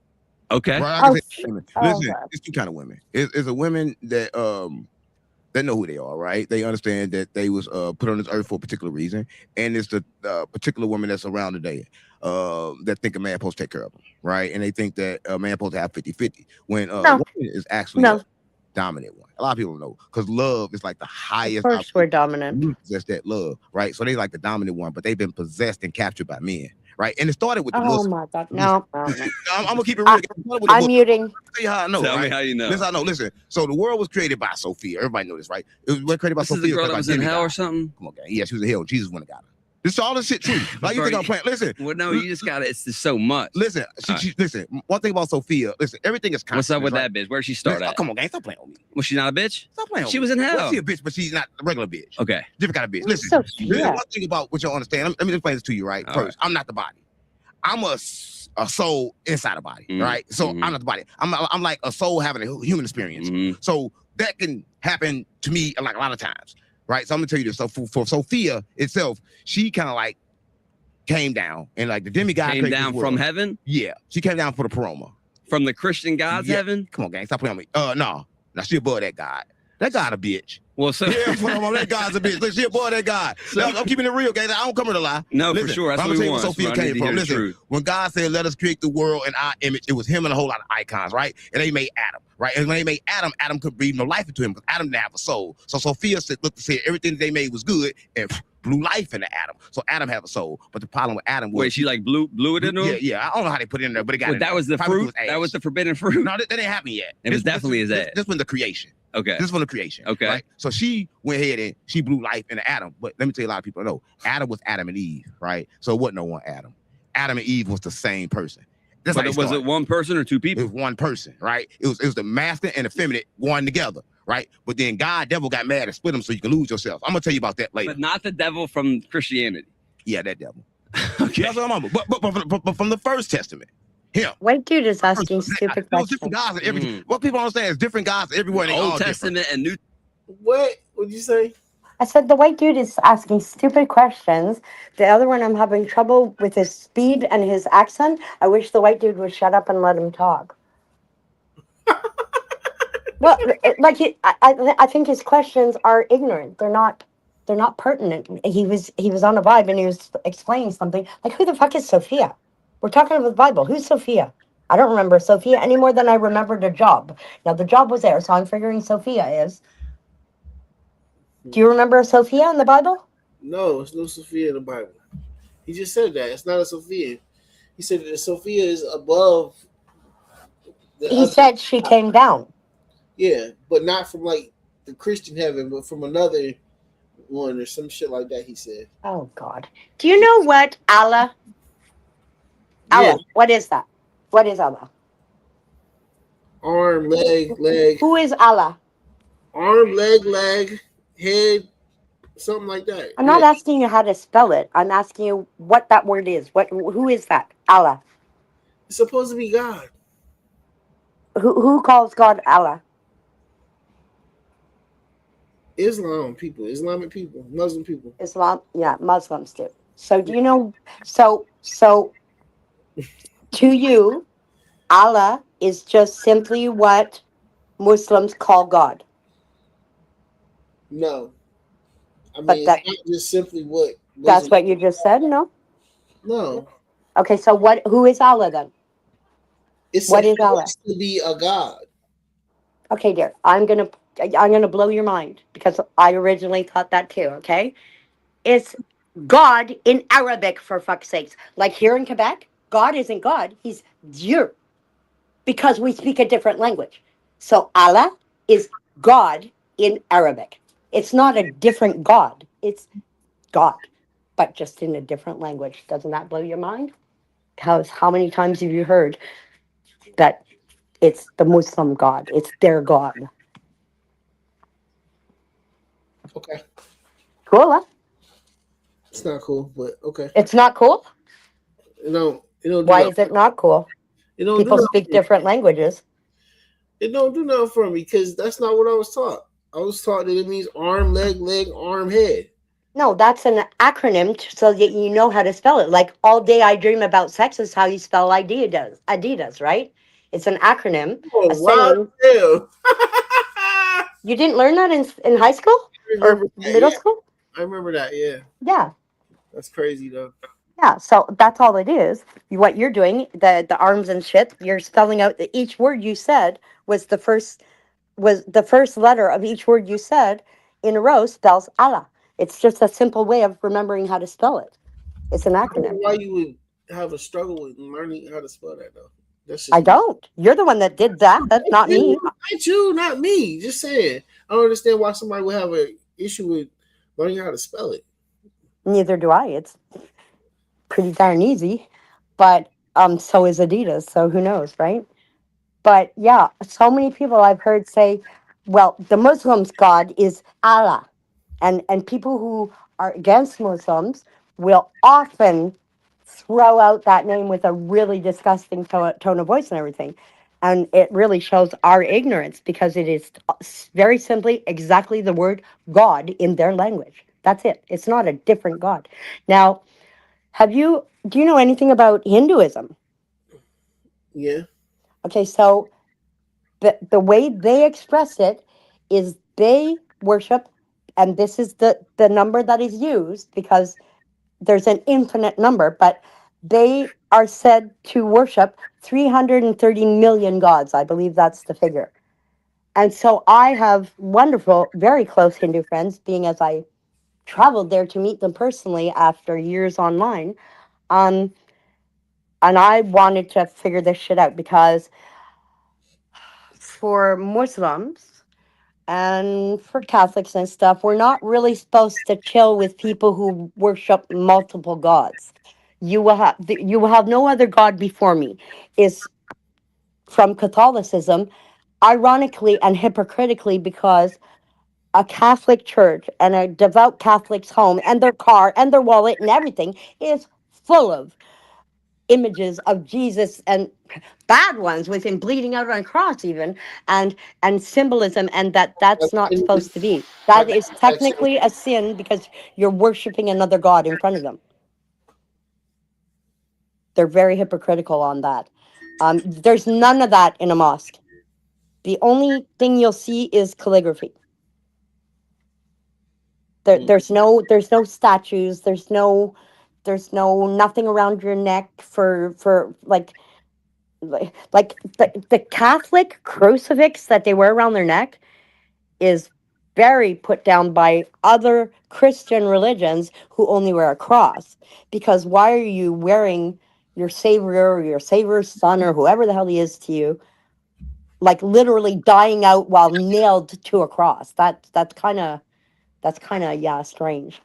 Okay. Right? I can Oh, say shit. women. Oh, Listen, God. it's two kind of women. It's a women that know who they are, right? They understand that they was put on this earth for a particular reason, and it's the particular woman that's around today that think a man supposed to take care of them, right? And they think that a man supposed to have 50-50 when a woman is actually No. a dominant one. A lot of people don't know because love is like the highest. Of course, we're dominant. You possess that love, right? So they like the dominant one, but they've been possessed and captured by men, right? And it started with the Oh Muslims. my God. No. I'm gonna keep it real. It started with the I'm Muslims. muting. I'll tell you how I know. Tell me right? how you know. Listen, I know. Listen. So the world was created by Sophia. Everybody know this, right? It was created by This is Sophia. the girl that by was in hell or demigod. something? Come on, guy. Yeah, she was in hell. Jesus went and got her. This all this shit true. Like you think I'm playing? Listen. Well, no, you just got it. It's just so much. Listen, listen. One thing about Sophia. Listen, everything is constant. What's up with that bitch? Where'd she start at? Oh, come on, gang. Stop playing with me. Was she not a bitch? Stop playing with me. She was in hell. Well, she a bitch, but she's not a regular bitch. Okay. Different kind of bitch. Listen, Sophia. one thing about what you'll understand. Let me explain this to you, right? First, I'm not the body. I'm a soul inside a body, right? So I'm not the body. I'm like a soul having a human experience. So that can happen to me like a lot of times, right? So I'm gonna tell you this. So for Sophia itself, she kind of like came down and like the demigod came down from heaven. Yeah, she came down for the paroma from the Christian God's heaven. Come on, gang, stop playing with me. No, she above that God. That God a bitch. Well, so yeah, that God's a bitch. Look, she above that God. So, I'm keeping it real, gang. I don't come here to lie. No, listen, for sure. That's I'm what gonna we tell you want. where Sophia came from. Listen, when God said, "Let us create the world in our image," it was Him and a whole lot of icons, right? And they made Adam, right? And when they made Adam, Adam could breathe no life into him because Adam didn't have a soul. So Sophia said, "Look, said everything that they made was good," and blew life into Adam. So Adam had a soul. But the problem with Adam was she like blew it into him? Yeah. I don't know how they put it in there, but it got it. That was the fruit. That was the forbidden fruit. No, that didn't happen yet. It was definitely his ass. This was the creation. Okay. This is from the creation. Okay. Right? So she went ahead and she blew life into Adam. But let me tell you, a lot of people know Adam was Adam and Eve, right? So it wasn't no one Adam. Adam and Eve was the same person. That's but was it one person or two people? It was one person, right? It was the masculine and the feminine one together, right? But then devil got mad and split them so you can lose yourself. I'm gonna tell you about that later. But not the devil from Christianity. Yeah, that devil. Okay. That's what I'm on. But from the First Testament. Him. White dude is asking stupid questions. Different gods and everything. What people don't understand is different gods everywhere. The Old Testament and New. What would you say? I said the white dude is asking stupid questions. The other one, I'm having trouble with his speed and his accent. I wish the white dude would shut up and let him talk. Well, like I think his questions are ignorant. They're not pertinent. He was on a vibe and he was explaining something. Like, who the fuck is Sophia? We're talking about the Bible. Who's Sophia? I don't remember Sophia any more than I remembered a job. Now, the job was there, so I'm figuring Sophia is. Do you remember Sophia in the Bible? No, it's no Sophia in the Bible. He just said that. It's not a Sophia. He said that Sophia is above. He said she came down. Yeah, but not from like the Christian heaven, but from another one or some shit like that, he said. Oh, God. Do you know what Allah? Allah, yeah. What is that? What is Allah? Arm, leg. Who is Allah? Arm, leg, head, something like that. I'm not asking you how to spell it. I'm asking you what that word is. Who is that? Allah. It's supposed to be God. Who calls God Allah? Islamic people, Muslim people. Muslims do. So do you know? So to you, Allah is just simply what Muslims call God. No, I mean, it's not just simply what. That's what you just said. No. Okay, so who is Allah then? What is Allah? To be a God. Okay, dear. I'm gonna blow your mind because I originally thought that too. Okay, it's God in Arabic, for fuck's sakes. Like here in Quebec, God isn't God; He's Dieu, because we speak a different language. So Allah is God in Arabic. It's not a different God; it's God, but just in a different language. Doesn't that blow your mind? How many times have you heard that it's the Muslim God? It's their God. Okay. Cool, huh? It's not cool, but okay. It's not cool? Why is it not cool? People speak different languages. It don't do nothing for me because that's not what I was taught. I was taught that it means arm, leg, arm, head. No, that's an acronym so that you know how to spell it. Like all day I dream about sex is how you spell Adidas, right? It's an acronym. You didn't learn that in high school or middle school? I remember that, yeah. Yeah. That's crazy, though. Yeah, so that's all it is. What you're doing, the arms and shit, you're spelling out each word you said was the first letter of each word you said in a row spells Allah. It's just a simple way of remembering how to spell it. It's an acronym. I don't know why you would have a struggle with learning how to spell that, though. I don't. You're the one that did that. That's not me. I too, not me. Just saying. I don't understand why somebody would have an issue with learning how to spell it. Neither do I. It's pretty darn easy. But so is Adidas. So who knows, right? But yeah, so many people I've heard say, well, the Muslims' God is Allah. And people who are against Muslims will often throw out that name with a really disgusting tone of voice and everything. And it really shows our ignorance because it is very simply exactly the word God in their language. That's it. It's not a different God. Now, do you know anything about Hinduism? Yeah. Okay, so the way they express it is they worship, and this is the number that is used because there's an infinite number, but they are said to worship 330 million gods. I believe that's the figure. And so I have wonderful, very close Hindu friends, being as I traveled there to meet them personally after years online. Um, and I wanted to figure this shit out because for Muslims and for Catholics and stuff, we're not really supposed to chill with people who worship multiple gods. You will have no other god before me is from Catholicism, ironically and hypocritically, because a Catholic church and a devout Catholic's home and their car and their wallet and everything is full of images of Jesus, and bad ones with him bleeding out on a cross even, and symbolism, and that's not supposed to be. I That got is that same. technically a sin because you're worshiping another god in front of them. They're very hypocritical on that. There's none of that in a mosque. The only thing you'll see is calligraphy. Mm. There's no statues. There's no nothing around your neck for like the Catholic crucifix that they wear around their neck is very put down by other Christian religions who only wear a cross. Because why are you wearing your savior or your savior's son or whoever the hell he is to you, like literally dying out while nailed to a cross? That's kind of yeah, strange.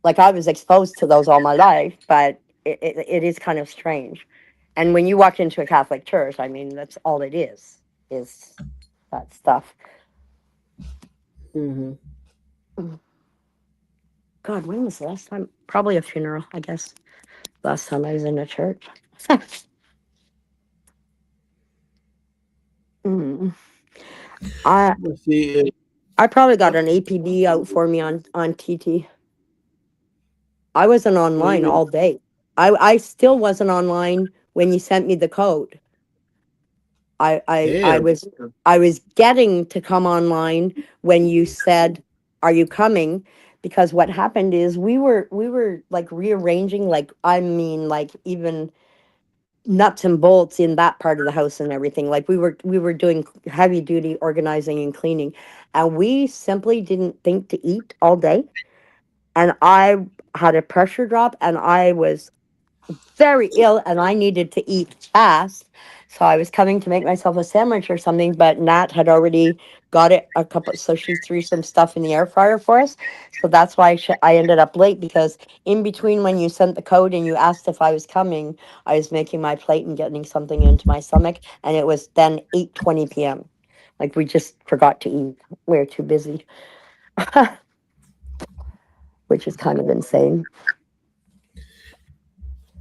Like I was exposed to those all my life, but it is kind of strange. And when you walk into a Catholic church, I mean, that's all it is that stuff. Mm-hmm. God, when was the last time? Probably a funeral, I guess. Last time I was in a church. Mm. I Let's see. I probably got an APB out for me on TT. I wasn't What do you online mean? all day. I still wasn't online when you sent me the code. I Damn. was getting to come online when you said, "Are you coming?" Because what happened is we were like rearranging, like I mean, like even nuts and bolts in that part of the house and everything. Like we were doing heavy duty organizing and cleaning, and we simply didn't think to eat all day. And I had a pressure drop, and I was very ill, and I needed to eat fast. So I was coming to make myself a sandwich or something, but Nat had already got it a couple. So she threw some stuff in the air fryer for us. So that's why I ended up late, because in between when you sent the code and you asked if I was coming, I was making my plate and getting something into my stomach, and it was then 8:20 p.m. Like we just forgot to eat. We were too busy, which is kind of insane.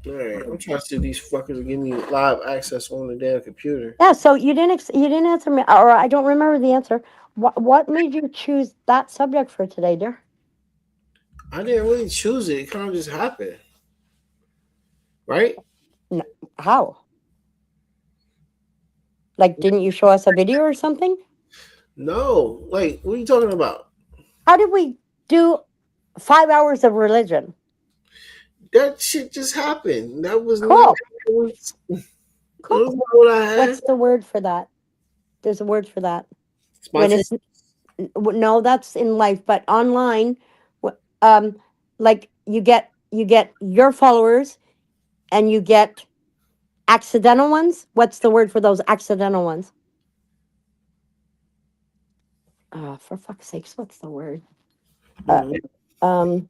All right. I'm trying to see if these fuckers will give me live access on the damn computer. Yeah, so you didn't answer me, or I don't remember the answer. What made you choose that subject for today, dear? I didn't really choose it. It kind of just happened, right? N How? Like, didn't you show us a video or something? No. Like, what are you talking about? How did we do 5 hours of religion? That shit just happened. That was not. Cool, That cool. was not what I had. What's the word for that? There's a word for that. When Spontaneous. it's no, that's in life, but online, um, like you get your followers and you get accidental ones. What's the word for those accidental ones? For fuck's sakes, what's the word? Mhm.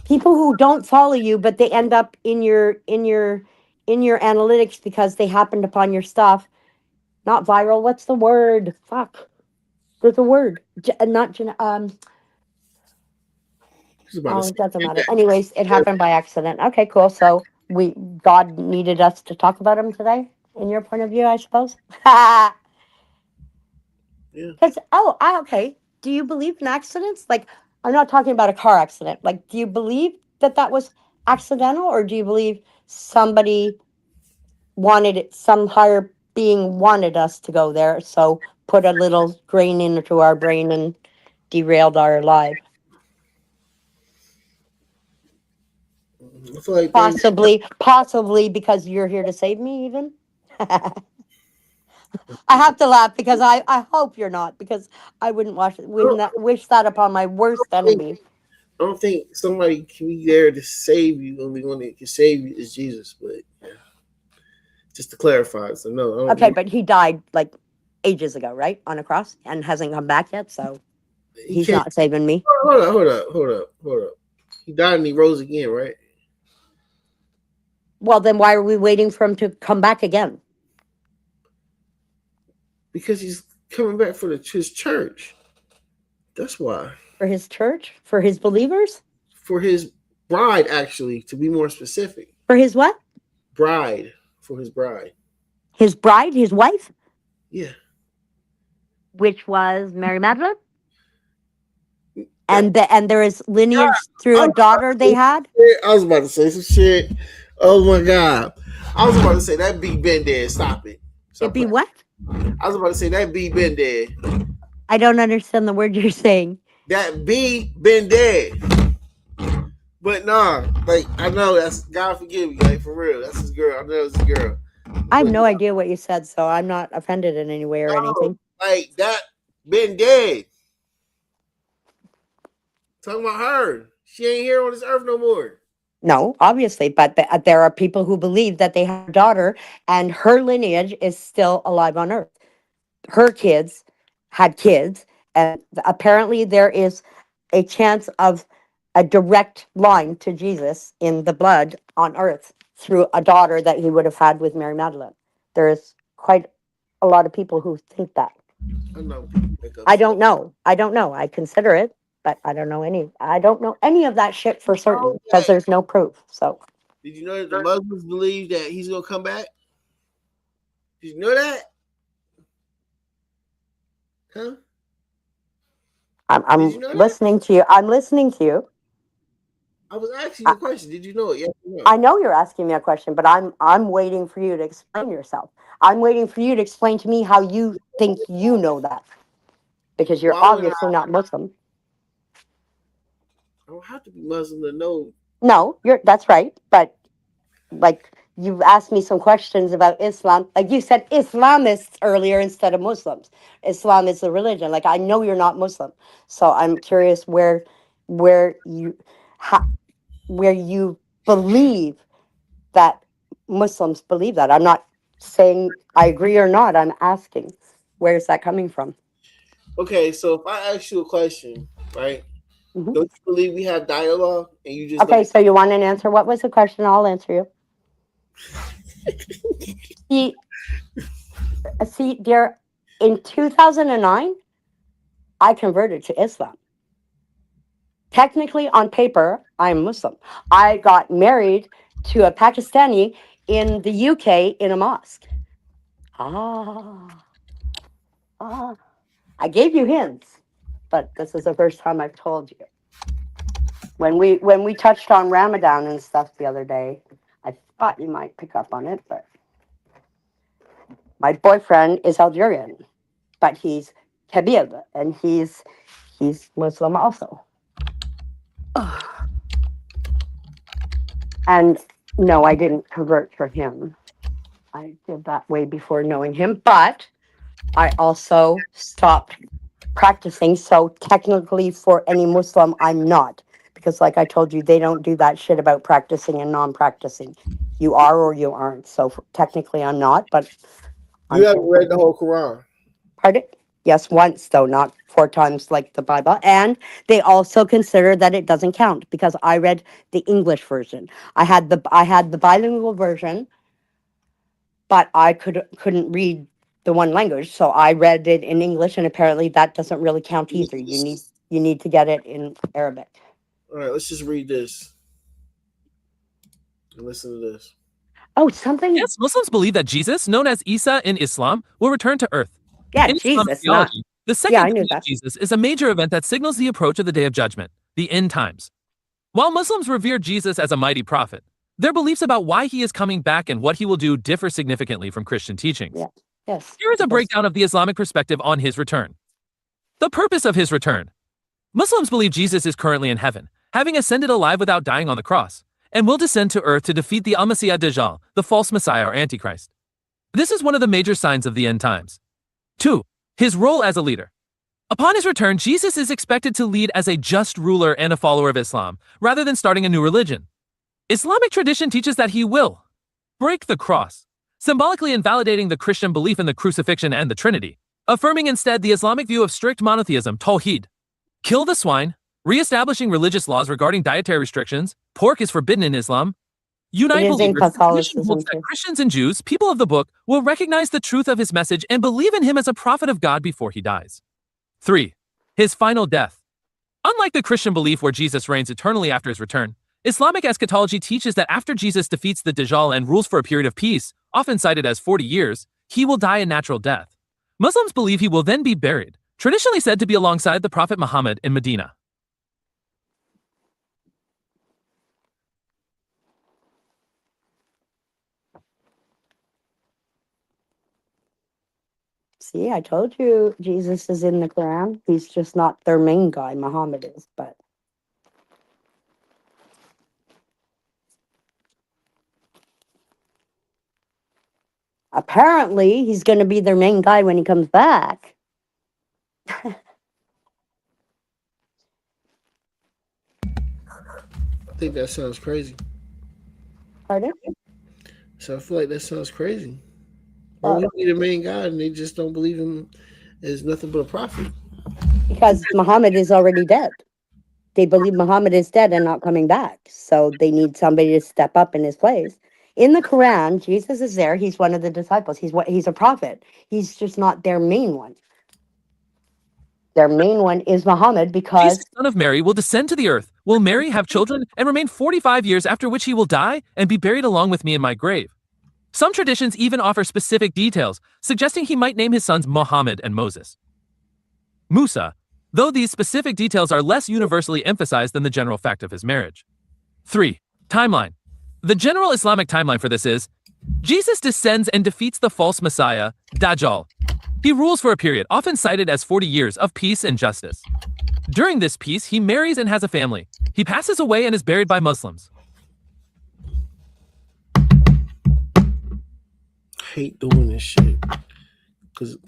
People who don't follow you, but they end up in your analytics because they happened upon your stuff. Not viral. What's the word? Fuck. There's a word. Not Just about to oh, say it doesn't matter. that. Anyways, it happened by accident. Okay, cool. So God needed us to talk about him today, in your point of view, I suppose. Yeah. Because okay. Do you believe in accidents? Like, I'm not talking about a car accident. Like, do you believe that that was accidental, or do you believe somebody wanted it, some higher being wanted us to go there, so put a little grain into our brain and derailed our life? I feel like they. Possibly because you're here to save me, even. I have to laugh because I hope you're not, because I wouldn't wish that upon my worst enemy. I don't think somebody can be there to save you. Only one that can save you is Jesus. But yeah, just to clarify, so no, I don't Okay, believe but he died like ages ago, right? On a cross, and hasn't come back yet, so he he's can't. not saving me. Hold up. He died and he rose again, right? Well, then why are we waiting for him to come back again? Because he's coming back for his church. That's why. For his church? For his believers? For his bride, actually, to be more specific. For his what? Bride. For his bride. His bride, his wife, Yeah. which was Mary Magdalene? That, And there is lineage through I, a daughter they had? I was about to say some shit. Oh my god. I was about to say that beat been dead. Stop it. It Stop be playing. what? I was about to say that beat been dead. I don't understand the word you're saying. That B been dead. But nah, like I know that's God forgive me, like for real. That's his girl. I know it's his girl. I have But no idea what you said, so I'm not offended in any way or no, anything. like that been dead. Talking about her. She ain't here on this earth no more. No, obviously, but there are people who believe that they have a daughter and her lineage is still alive on earth. Her kids had kids, and apparently there is a chance of a direct line to Jesus in the blood on earth through a daughter that he would have had with Mary Magdalene. There is quite a lot of people who think that. I know people make up I stuff. don't know. I don't know. I consider it, but I don't know any of that shit for certain because there's no proof. So Did you know that the Muslims believe that he's gonna come back? Did you know that? Huh? Did I'm you know that? listening to you. I'm listening to you. I was asking I, you a question. Did you know it? Yes or no? I know you're asking me a question, but I'm waiting for you to explain yourself. I'm waiting for you to explain to me how you think you know that, because you're Why would obviously not Muslim. I don't have to be Muslim to know. No, you're that's right, but like you've asked me some questions about Islam. Like you said Islamists earlier instead of Muslims. Islam is a religion. Like I know you're not Muslim. So I'm curious where you ha, where you believe that Muslims believe that. I'm not saying I agree or not. I'm asking where's that coming from? Okay, so if I ask you a question, right? Mhm. Don't you believe we have dialogue and you just Okay, don't? so you want an answer? What was the question? I'll answer you. See, dear, in 2009, I converted to Islam. Technically, on paper, I'm Muslim. I got married to a Pakistani in the UK in a mosque. Ah, ah. I gave you hints, but this is the first time I've told you. When we touched on Ramadan and stuff the other day, I thought you might pick up on it, but my boyfriend is Algerian, but he's Kabyle and he's Muslim also. And no, I didn't convert for him. I did that way before knowing him, but I also stopped practicing. So technically, for any Muslim, I'm not. Because, like I told you, they don't do that shit about practicing and non practicing. You are or you aren't. So technically, I'm not, but You I'm haven't read the whole Quran. pardon? Yes, once though, not 4 times like the Bible. And they also consider that it doesn't count because I read the English version. I had the bilingual version, but I couldn't read the one language, so I read it in English, and apparently that doesn't really count either. You need to get it in Arabic. All right, let's just read this and listen to this. Oh, something. Yes, Muslims believe that Jesus, known as Isa in Islam, will return to earth. Yeah, In Islamic Jesus, not. theology, the Yeah, second I knew coming of that. Jesus is a major event that signals the approach of the Day of Judgment, the end times. While Muslims revere Jesus as a mighty prophet, their beliefs about why he is coming back and what he will do differ significantly from Christian teachings. Yeah. Yes. Here is a Yes. breakdown of the Islamic perspective on his return. The purpose of his return. Muslims believe Jesus is currently in heaven, having ascended alive without dying on the cross, and will descend to earth to defeat the Al-Masih Dajjal, the false Messiah or Antichrist. This is one of the major signs of the end times. 2. His role as a leader. Upon his return, Jesus is expected to lead as a just ruler and a follower of Islam, rather than starting a new religion. Islamic tradition teaches that he will break the cross, symbolically invalidating the Christian belief in the crucifixion and the Trinity, affirming instead the Islamic view of strict monotheism, tawhid. Kill the swine, re-establishing religious laws regarding dietary restrictions, pork is forbidden in Islam. Unite It is in believers. The tradition Catholicism holds that too. Christians and Jews, people of the book, will recognize the truth of his message and believe in him as a prophet of God before he dies. 3. His final death. Unlike the Christian belief where Jesus reigns eternally after his return, Islamic eschatology teaches that after Jesus defeats the Dajjal and rules for a period of peace, often cited as 40 years, he will die a natural death. Muslims believe he will then be buried, traditionally said to be alongside the Prophet Muhammad in Medina. See, I told you Jesus is in the Quran. He's just not their main guy. Muhammad is, but apparently he's going to be their main guy when he comes back. I think that sounds crazy. Pardon? So I feel like that sounds crazy. Why would he be the main God and they just don't believe him as nothing but a prophet? Because Muhammad is already dead. They believe Muhammad is dead and not coming back. So they need somebody to step up in his place. In the Quran, Jesus is there. He's one of the disciples. He's a prophet. He's just not their main one. Their main one is Muhammad because Jesus, son of Mary, will descend to the earth, will marry, have children, and remain 45 years, after which he will die and be buried along with me in my grave. Some traditions even offer specific details, suggesting he might name his sons Muhammad and Moses. Musa, though these specific details are less universally emphasized than the general fact of his marriage. 3. Timeline. The general Islamic timeline for this is, Jesus descends and defeats the false Messiah, Dajjal. He rules for a period, often cited as 40 years, of peace and justice. During this peace, he marries and has a family. He passes away and is buried by Muslims. I hate doing this shit. Because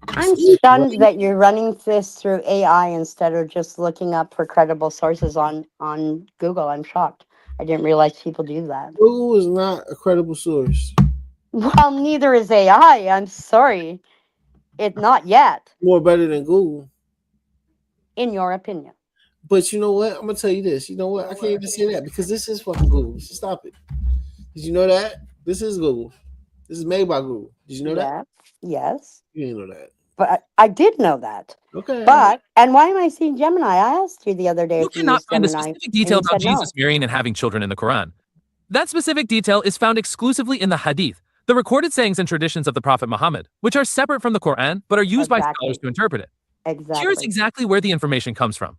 I'm stunned that you're running this through AI instead of just looking up for credible sources on Google. I'm shocked. I didn't realize people do that. Google is not a credible source. Well, neither is AI. I'm sorry. It's not yet, More better than Google. in your opinion. But you know what? I'm gonna tell you this. You know what? I can't even say that because this is fucking Google. So stop it. Did you know that? This is Google. This is made by Google. Did you know that? Yes. You didn't know that. But I did know that. Okay. But, and why am I seeing Gemini? I asked you the other day You if you cannot used find a Gemini. specific detail and you about said no. Jesus marrying and having children in the Quran. That specific detail is found exclusively in the Hadith, the recorded sayings and traditions of the Prophet Muhammad, which are separate from the Quran but are used by scholars to interpret it. Exactly. Here's exactly where the information comes from.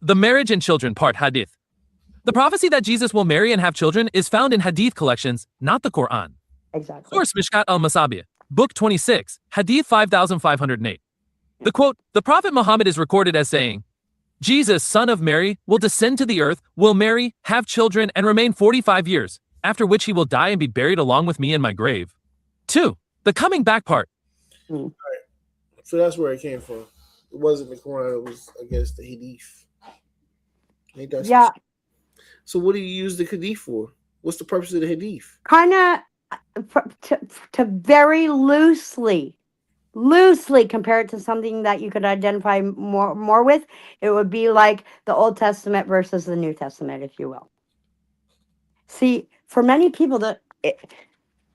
The marriage and children part Hadith. The prophecy that Jesus will marry and have children is found in Hadith collections, not the Quran. Exactly. Source Mishkat al-Masabih, Book 26, Hadith 5508. The quote, the Prophet Muhammad is recorded as saying, Jesus, son of Mary, will descend to the earth, will marry, have children, and remain 45 years, after which he will die and be buried along with me in my grave. 2. The coming back part. So that's where it came from. It wasn't the Quran. It was, I guess, the Hadith. Ain't that Yeah. So what do you use the Hadith for? What's the purpose of the Hadith? Kind of to very loosely loosely compare it to something that you could identify more with, it would be like the Old Testament versus the New Testament, if you will. See, for many people,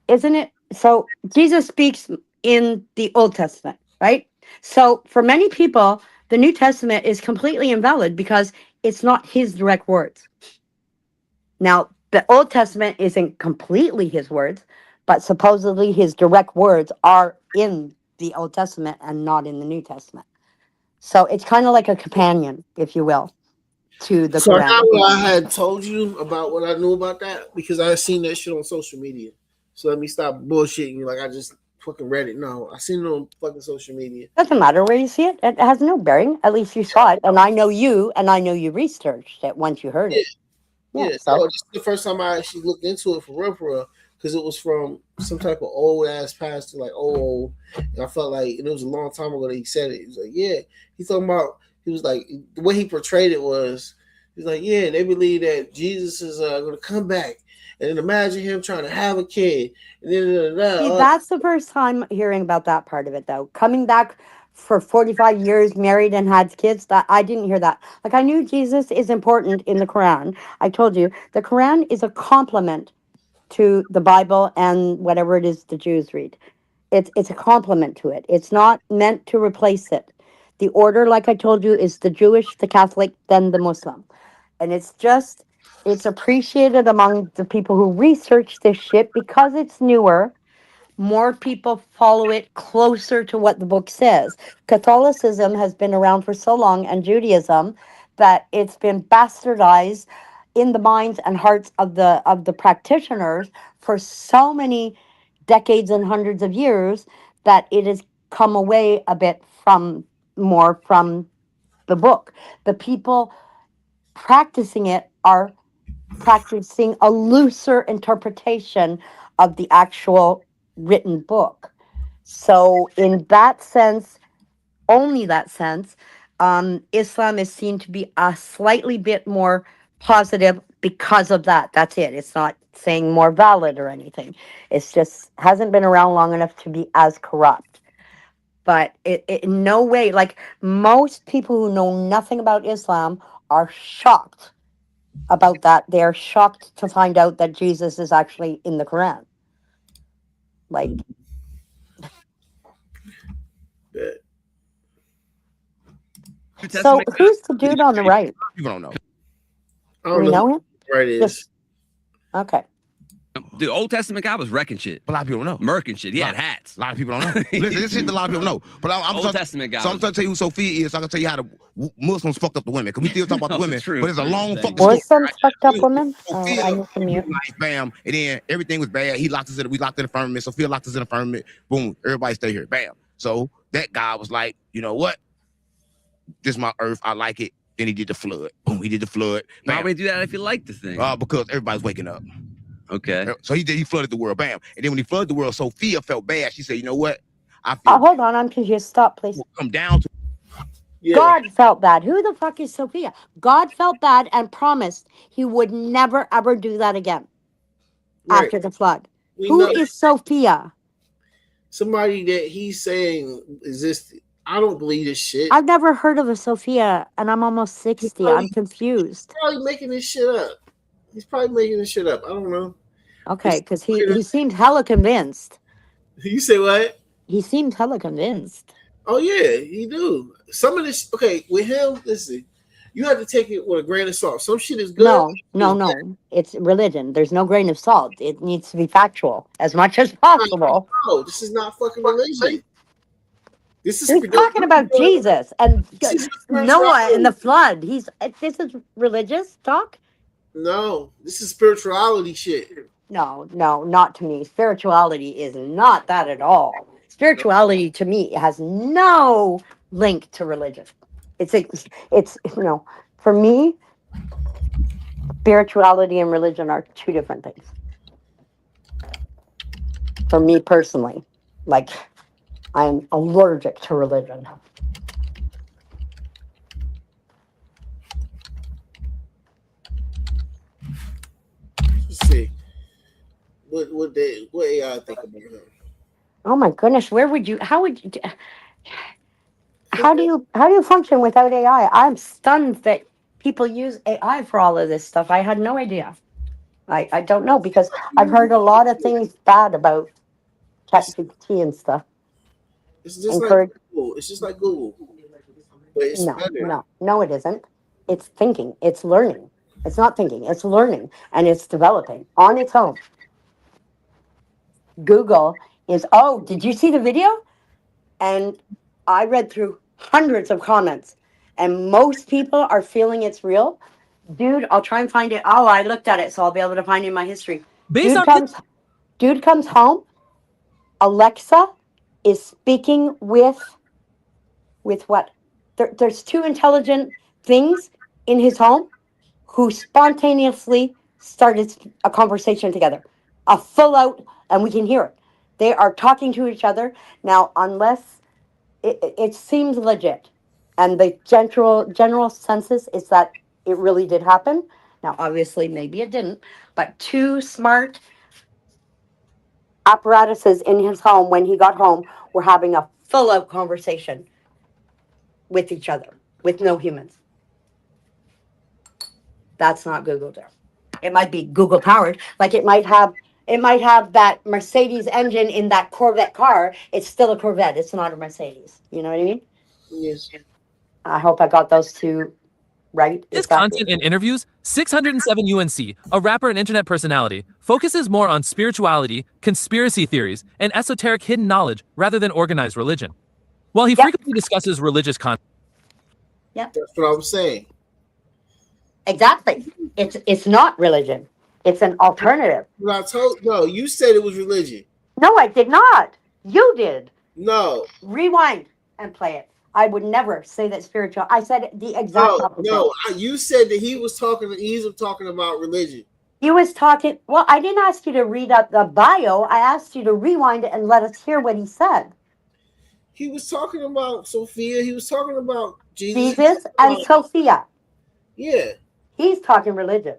isn't it? So Jesus speaks in the Old Testament, right? So for many people, the New Testament is completely invalid because it's not his direct words. Now, the Old Testament isn't completely his words, but supposedly his direct words are in the Old Testament and not in the New Testament. So it's kind of like a companion, if you will, to the So now Quran. what I had told you about what I knew about that because I had seen that shit on social media. So let me stop bullshitting you like I just fucking read it. No, I seen it on fucking social media. Doesn't matter where you see it. It has no bearing. At least you saw it, and I know you, and I know you researched it once you heard Yeah, it. Yeah. yeah. So No, this is the first time I actually looked into it for real, because it was from some type of old ass pastor, like old. And I felt like, and it was a long time ago that he said it. He was like, yeah, he's talking about. He was like, the way he portrayed it was, he's like, yeah, they believe that Jesus is going to come back, and then imagine him trying to have a kid, and then see, that's the first time hearing about that part of it, though. Coming back for 45 years, married and had kids, that I didn't hear that. Like, I knew Jesus is important in the Quran. I told you, the Quran is a complement to the Bible and whatever it is the Jews read. It's a complement to it. It's not meant to replace it. The order, like I told you, is the Jewish, the Catholic, then the Muslim. And it's appreciated among the people who research this shit because it's newer. More people follow it closer to what the book says. Catholicism has been around for so long, and Judaism, that it's been bastardized in the minds and hearts of the practitioners for so many decades and hundreds of years that it has come away a bit from the book. The people practicing it are practicing a looser interpretation of the actual written book. So, in that sense, only that sense, Islam is seen to be a slightly bit more positive because of that. That's it. It's not saying more valid or anything. It's just hasn't been around long enough to be as corrupt. But it in no way, like most people who know nothing about Islam are shocked about that. They're shocked to find out that Jesus is actually in the Quran. Like, that. New so Testament. who's the dude on the right? People don't know. I Do don't we know know who him? right is. Just okay. The Old Testament guy was wrecking shit, A lot of people don't know. murking shit. He had hats. A lot of people don't know. Listen, this shit a lot of people know. But I'm Old Testament guy. So I'm trying to tell you who Sophia is. So I can tell you how the Muslims fucked up the women. Because we still talk about the No, women, true. but it's a long fucking Well, story. Was some Right? fucked up woman? Sophia, I need to mute. like, bam, and then everything was bad. We locked in the firmament. Sophia locked us in the firmament. Boom, everybody stay here. Bam. So that guy was like, you know what? This is my earth. I like it. Then he did the flood. Boom, he did the flood. Why Bam. would he do that if you like the thing? Because everybody's waking up. Okay. So he flooded the world. Bam. And then when he flooded the world, Sophia felt bad. She said, you know what? I feel Hold on, I'm confused. Stop, please. come down to Yeah. God felt bad. Who the fuck is Sophia? God felt bad and promised he would never ever do that again Right. after the flood. We Who know is Sophia? somebody that he's saying existed. I don't believe this shit. I've never heard of a Sophia, and I'm almost 60. I'm confused. Probably making this shit up. He's probably making this shit up. I don't know. Okay, because he seemed hella convinced. You say what? He seemed hella convinced. Oh yeah, he do. Some of this, okay, with him. Listen, you have to take it with a grain of salt. Some shit is good. No. It's religion. There's no grain of salt. It needs to be factual as much as possible. No, this is not fucking religion. This is He's talking about Jesus and This is Noah and the flood. This is religious talk? No, this is spirituality shit. No, not to me. Spirituality is not that at all. Spirituality to me has no link to religion. It's for me, spirituality and religion are two different things. For me personally, like I'm allergic to religion. Let's see. What AI think about him? Oh my goodness, where would you? How do you function without AI? I'm stunned that people use AI for all of this stuff. I had no idea. I don't know because I've heard a lot of things bad about It's, ChatGPT and stuff. it's just like Encourage Google. It's just like Google, but it's no, better. no, no, it isn't. It's thinking. It's learning. It's not thinking. It's learning and it's developing on its own. Google is. Oh, did you see the video? And I read through hundreds of comments, and most people are feeling it's real. Dude, I'll try and find it. Oh, I looked at it, so I'll be able to find it in my history. Based Dude on comes, dude comes home. Alexa is speaking with what? There's two intelligent things in his home who spontaneously started a conversation together, a full out, and we can hear it. They are talking to each other now, unless it seems legit, and the general census is that it really did happen. Now, obviously, maybe it didn't, but two smart apparatuses in his home when he got home were having a full out conversation with each other with no humans. That's not Google there. It might be Google powered, like it might have that Mercedes engine in that Corvette car. It's still a Corvette. It's not a Mercedes. You know what I mean? Yes. I hope I got those two right. his Exactly. content and interviews, 607 UNC, a rapper and internet personality, focuses more on spirituality, conspiracy theories, and esoteric hidden knowledge rather than organized religion. While he Yep. frequently discusses religious content, That's what I was saying. Exactly. It's not religion. It's an alternative. But I told no, you said it was religion. No, I did not. You did. No, Rewind and play it. I would never say that spiritual. I said the exact opposite. you said that he was talking about religion. He was talking. Well, I didn't ask you to read up the bio. I asked you to rewind it and let us hear what he said. He was talking about Sophia. He was talking about Jesus. Jesus and Sophia. Yeah, He's talking religion.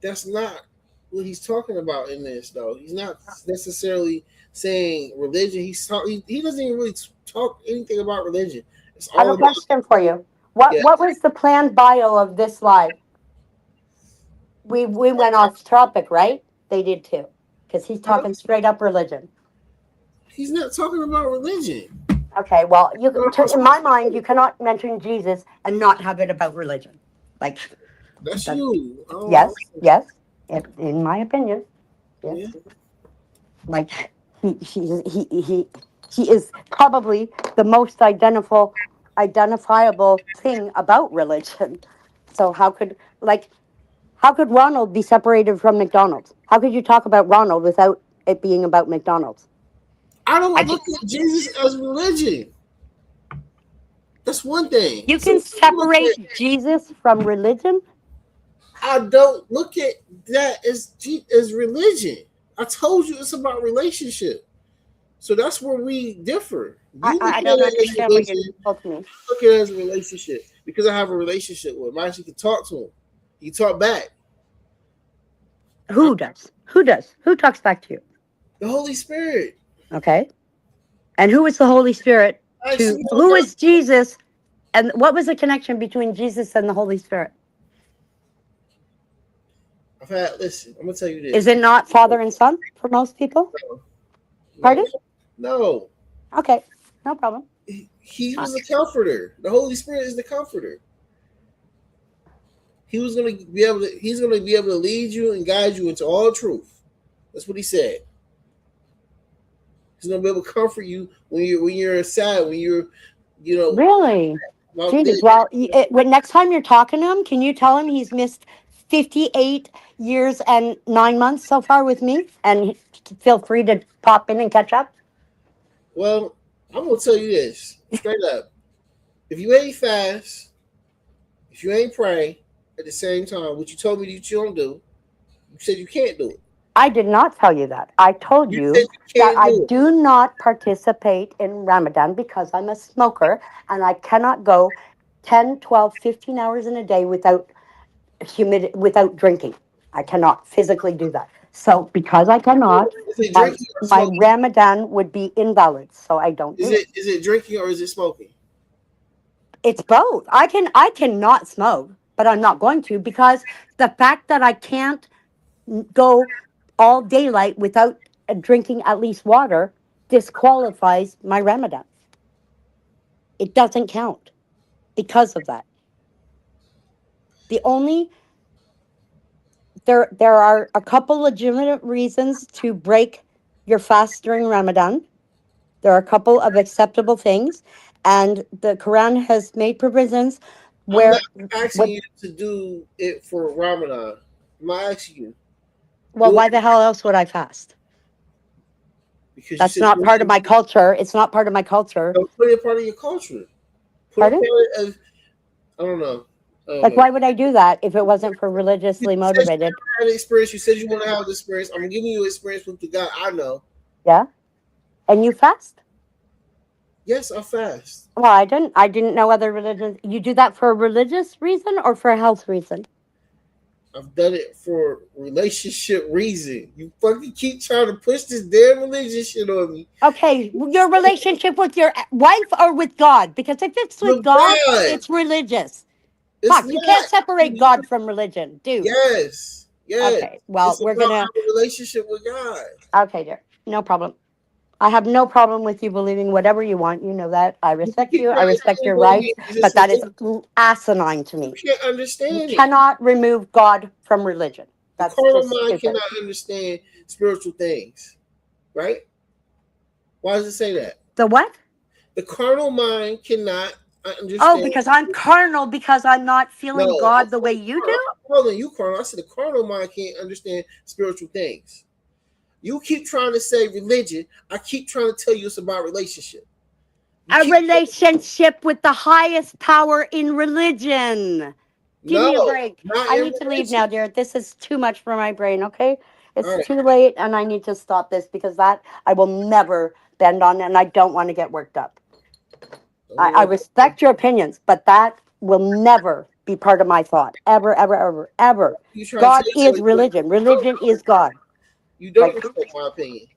that's not what he's talking about in this, though. He's not necessarily saying religion. He doesn't even really talk anything about religion. It's I have all a about question for you. What Yeah. what was the planned bio of this live? We went off topic, right? They did too, because he's talking straight up religion. he's not talking about religion. Okay, well, in my mind, you cannot mention Jesus and not have it about religion. Like, That's That- you. yes, yes, in my opinion, yes. Yeah. Like, he is probably the most identifiable thing about religion. So how could Ronald be separated from McDonald's? How could you talk about Ronald without it being about McDonald's? I don't look at Jesus as religion. That's one thing. You can separate Jesus from religion. I don't look at that as religion. I told you it's about relationship. So that's where we differ. You I look at don't it as understand what religion. you're told to me. Look at it as a relationship because I have a relationship with him. I actually can talk to him. You talk back. Who does? Who does? Who talks back to you? The Holy Spirit. Okay. And who is the Holy Spirit to? Actually, Who is Jesus? And what was the connection between Jesus and the Holy Spirit? listen, I'm gonna tell you this. Is it not Father and Son for most people? No. Pardon? No. Okay, no problem. He was a comforter. The Holy Spirit is the comforter. He's gonna be able to lead you and guide you into all truth. That's what he said. He's gonna be able to comfort you when you're sad, when you're, Really? Jesus. Well, when next time you're talking to him, can you tell him he's missed 58 years and 9 months so far with me? And feel free to pop in and catch up. Well, I'm gonna tell you this straight up. If you ain't fast, if you ain't pray at the same time, what you told me that you don't do, you said you can't do it. I did not tell you that. I told you said you that can't I do it. do not participate in Ramadan because I'm a smoker and I cannot go 10, 12, 15 hours in a day without drinking. I cannot physically do that. So because I cannot, Is it my, drinking or my smoking? Ramadan would be invalid. So I don't Is do it. it drinking or is it smoking? It's both. I cannot smoke, but I'm not going to because the fact that I can't go all daylight without drinking at least water disqualifies my Ramadan. It doesn't count because of that. The only there are a couple legitimate reasons to break your fast during Ramadan. There are a couple of acceptable things, and the Quran has made provisions I'm not where asking what you to do it for Ramadan. I'm not asking you. well, Do it why the hell else would I fast? because you That's said not you part of my culture. It's not part of my culture. don't put it part of your culture. Put it Pardon? part of I don't know. I don't Like, know. why would I do that if it wasn't for You religiously said you motivated? never had an experience. You said you want to have the experience. I'm giving you experience with the God I know. Yeah. And you fast? Yes, I fast. Well, I didn't. I didn't know other religions. You do that for a religious reason or for a health reason? I've done it for relationship reason. You fucking keep trying to push this damn religion shit on me. Okay, your relationship with your wife or with God? Because if it's with With God, God. it's religious. It's Fuck, you can't not. separate God from religion, dude. Yes. Yes. Okay, well, It's we're about gonna. our relationship with God. Okay, dear, no problem. I have no problem with you believing whatever you want. You know that. I You respect keep you. I trying to respect say your what it rights, means. It's but that is religion. asinine to You me. can't You understand it. cannot remove God from religion. The That's carnal just mind stupid. cannot understand spiritual things, right? Why does it say that? The what? The carnal mind cannot Oh, understand. because I'm carnal because I'm not No, feeling I God the said way the you carnal. do? I'm not calling you carnal. I said the carnal mind can't understand spiritual things. You keep trying to say religion. I keep trying to tell you it's about relationship. You A keep relationship with the highest power in religion. Give me a no, break. not I in need to leave religion. now, dear. This is too much for my brain, okay? All It's right. too late and I need to stop this because that I will never bend on and I don't want to get worked up. I respect your opinions, but that will never be part of my thought. Ever, ever, ever, ever. You trying to God tell is you something. religion. Religion is God. You don't Like respect my opinion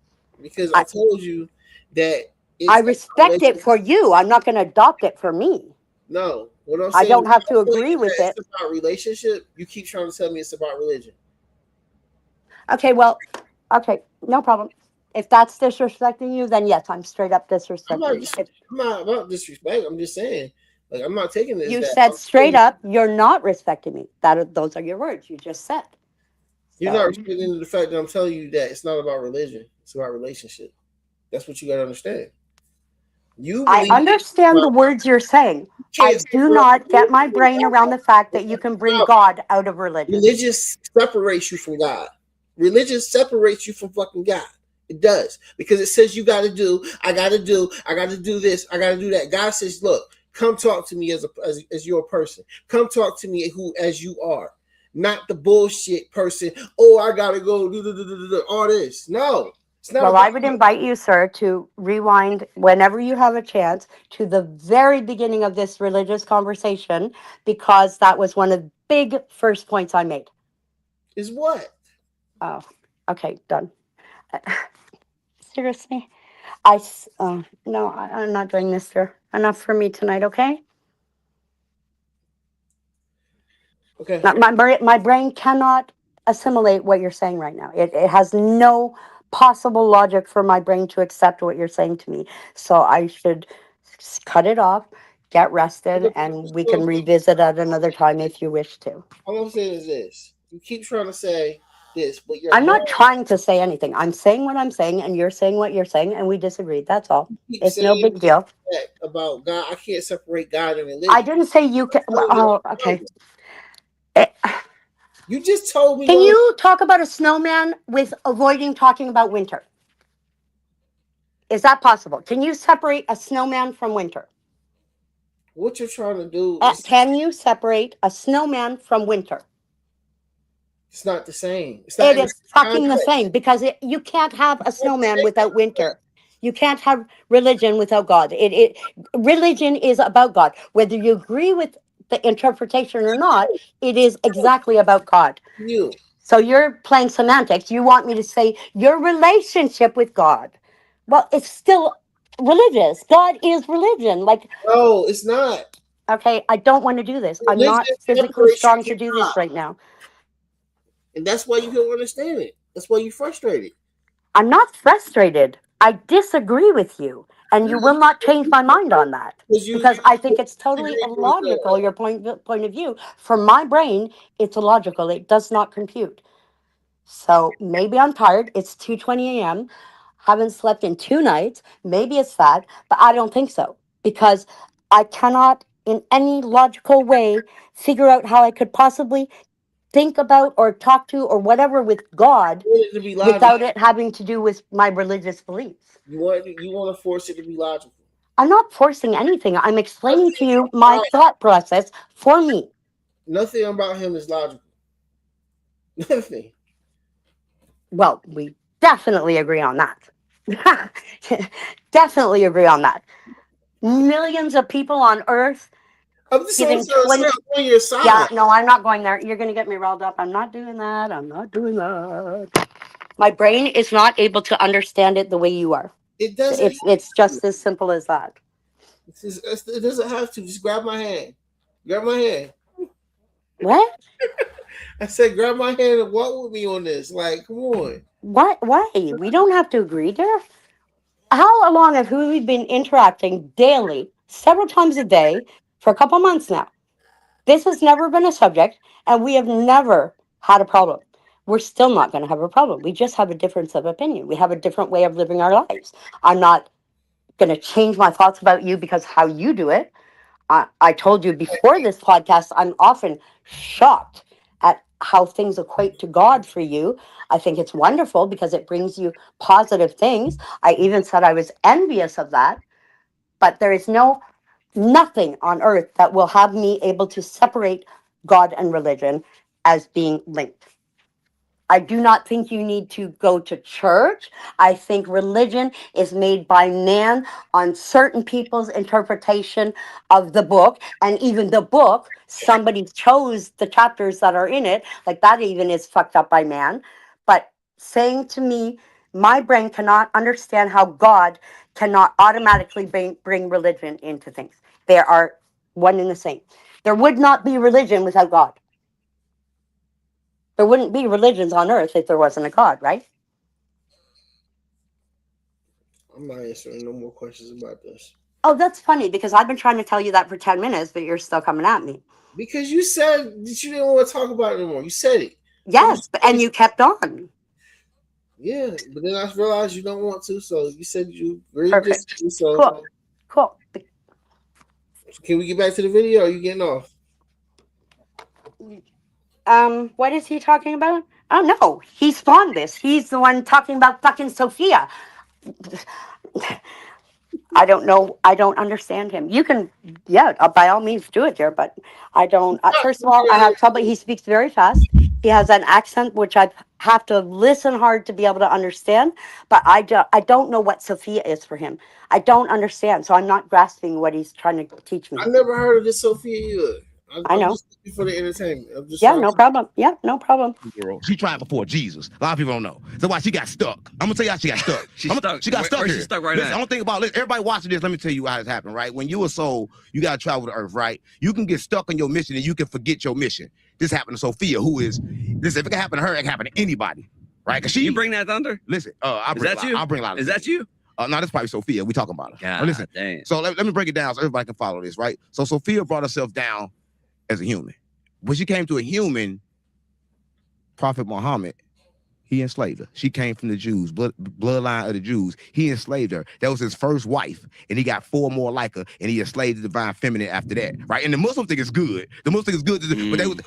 because I I, told you that I it's a respect it relationship. for you. I'm not going to adopt it for me. No, what I'm I saying, don't have to I'm telling agree you that with it's it. about relationship. You keep trying to tell me it's about religion. Okay, well, okay, no problem. If that's disrespecting you, then yes, I'm straight up I'm not. disrespecting you. If I'm not about disrespect. I'm just saying, like, I'm not taking this you that. said I'm saying straight up, you're not respecting me. Those are your words. You just said. you're not So respecting the fact that I'm telling you that it's not about religion. It's about relationship. That's what you got to understand. You I believe understand the words you're saying. you I can't do separate not get my religion from brain around the fact that you can bring God. God out of religion. Religion separates you from God. Religion separates you from fucking God. It does because it says you got to do. I got to do. I got to do this. I got to do that. God says, "Look, come talk to me as your person. Come talk to me who as you are, not the bullshit person. Oh, I gotta go do all this. No, it's not Well, about I would invite you, sir, to rewind whenever you have a chance to the very beginning of this religious conversation, because that was one of the big first points I made. is what. Oh, okay, done. Seriously? No, I'm not doing this, sir. Enough for me tonight, okay? Okay, My brain cannot assimilate what you're saying right now. It has no possible logic for my brain to accept what you're saying to me. So I should cut it off, get rested, and we can revisit at another time if you wish to. all I'm saying is this: you keep trying to say this, but your I'm mind not trying to say anything. I'm saying what I'm saying, and you're saying what you're saying, and we disagree. That's all. keeps It's no saying big deal. that about God. I can't separate God and I religion. didn't say you can. I'm telling you Oh, what I'm okay. telling you. Eh, You just told me Can what you talk about a snowman with avoiding talking about winter? Is that possible? Can you separate a snowman from winter? you're trying to do is Can you separate a snowman from winter? it's not the same. It's not It in the is fucking the context. same because you can't have a It's not the snowman same without context. winter. You can't have religion without God. Religion is about God. Whether you agree with the interpretation or not, it is exactly about God. You. So you're playing semantics. You want me to say your relationship with God. Well, it's still religious. God is religion. Like, No, it's not. okay, I don't want to do this. I'm Religion not physically separates you strong to from do God. this right now. And that's why you don't understand it. That's why you're frustrated. I'm not frustrated. I disagree with you. And you will not change my mind on that. Because Because I think it's totally disagree with yourself. illogical, your point of view. From my brain, it's illogical. It does not compute. So maybe I'm tired. It's 2:20 a.m. Haven't slept in 2 nights. Maybe it's that, but I don't think so. Because I cannot in any logical way figure out how I could possibly think about or talk to or whatever with God You want it to be logical. without it having to do with my religious beliefs. You want to force it to be logical. I'm not forcing anything. I'm explaining to you my thought process for me. Nothing about him is logical. Nothing. Well, we definitely agree on that. Definitely agree on that. Millions of people on earth I'm just giving saying, 20. I'm on your side. Yeah, no, I'm not going there. You're going to get me riled up. I'm not doing that. I'm not doing that. My brain is not able to understand it the way you are. It doesn't. It's just as simple as that. It doesn't have to. Just grab my hand. Grab my hand. What? I said, grab my hand and walk with me on this. Like, come on. What? Why? We don't have to agree there. How long have we been interacting daily, several times a day, for a couple months now? This has never been a subject, and we have never had a problem. We're still not going to have a problem. We just have a difference of opinion. We have a different way of living our lives. I'm not going to change my thoughts about you because how you do it. I told you before this podcast, I'm often shocked at how things equate to God for you. I think it's wonderful because it brings you positive things. I even said I was envious of that, but there is nothing on earth that will have me able to separate God and religion as being linked. I do not think you need to go to church. I think religion is made by man on certain people's interpretation of the book. And even the book, somebody chose the chapters that are in it. Like that even is fucked up by man. But saying to me, my brain cannot understand how God cannot automatically bring religion into things. They are one and the same. There would not be religion without God. There wouldn't be religions on earth if there wasn't a God, right? I'm not answering no more questions about this. Oh, that's funny because I've been trying to tell you that for 10 minutes, but you're still coming at me. Because you said that you didn't want to talk about it anymore. You said it. Yes, and you kept on. Yeah, but then I realized you don't want to, so you said you really Perfect. disagree. So Cool. can we get back to the video? Or are you getting off? What is he talking about? Oh no, he spawned this. He's the one talking about fucking Sophia. I don't know. I don't understand him. You can, yeah, by all means do it, dear. But I don't. First of all, I have trouble. He speaks very fast. He has an accent which I have to listen hard to be able to understand. But I don't know what Sophia is for him. I don't understand. So I'm not grasping what he's trying to teach me. I never heard of this Sophia either. I know. I'm just looking for the entertainment. I'm just Yeah, no problem. Yeah, no problem. She tried before Jesus. A lot of people don't know. That's why she got stuck. I'm gonna tell you how she got stuck. She's stuck. She got stuck. Where's she stuck right Listen, now? I don't think about it. Everybody watching this, let me tell you how this happened, right? When you a soul, you gotta travel the earth, right? You can get stuck on your mission and you can forget your mission. This happened to Sophia, who is this. If it can happen to her, it can happen to anybody, right? Cause You bring that thunder? listen. Is that you? I'll bring a lot of. Is that you? No, that's probably Sophia. We talking about her. God, But listen. damn. So let me break it down so everybody can follow this, right? So Sophia brought herself down as a human. When she came to a human, Prophet Muhammad, he enslaved her. She came from the Jews, bloodline of the Jews. He enslaved her. That was his first wife, and he got 4 more like her, and he enslaved the divine feminine after that, right? And the Muslim thing is good. The Muslim thing is good.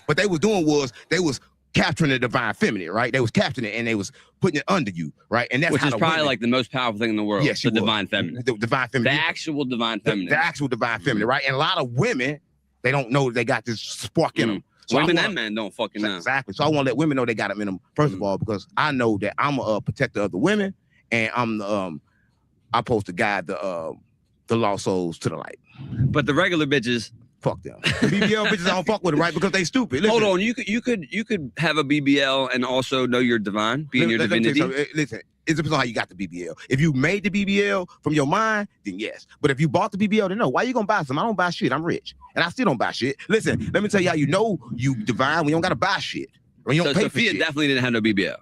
What they were doing was they was capturing the divine feminine, right? They was capturing it, and they was putting it under you, right? And that's which how is probably like the most powerful thing in the world. Yes, the divine feminine. The divine feminine. The actual divine feminine. The actual divine feminine, right? And a lot of women, they don't know they got this spark in them. So women and men don't fucking know. Exactly. So I want to let women know they got them in them, first of all, because I know that I'm a protector of the women, and I'm the I'm supposed to guide the lost souls to the light. But the regular bitches Fuck them. The BBL bitches, I don't fuck with it, right? Because they stupid. Listen, Hold on, you could have a BBL and also know you're divine, be in your divinity. Listen, it depends on how you got the BBL. If you made the BBL from your mind, then yes. But if you bought the BBL, then no. Why you gonna buy some? I don't buy shit. I'm rich, and I still don't buy shit. Listen, let me tell you how you know you divine. We don't gotta buy shit. When you don't So pay Sophia for shit. definitely didn't have no BBL.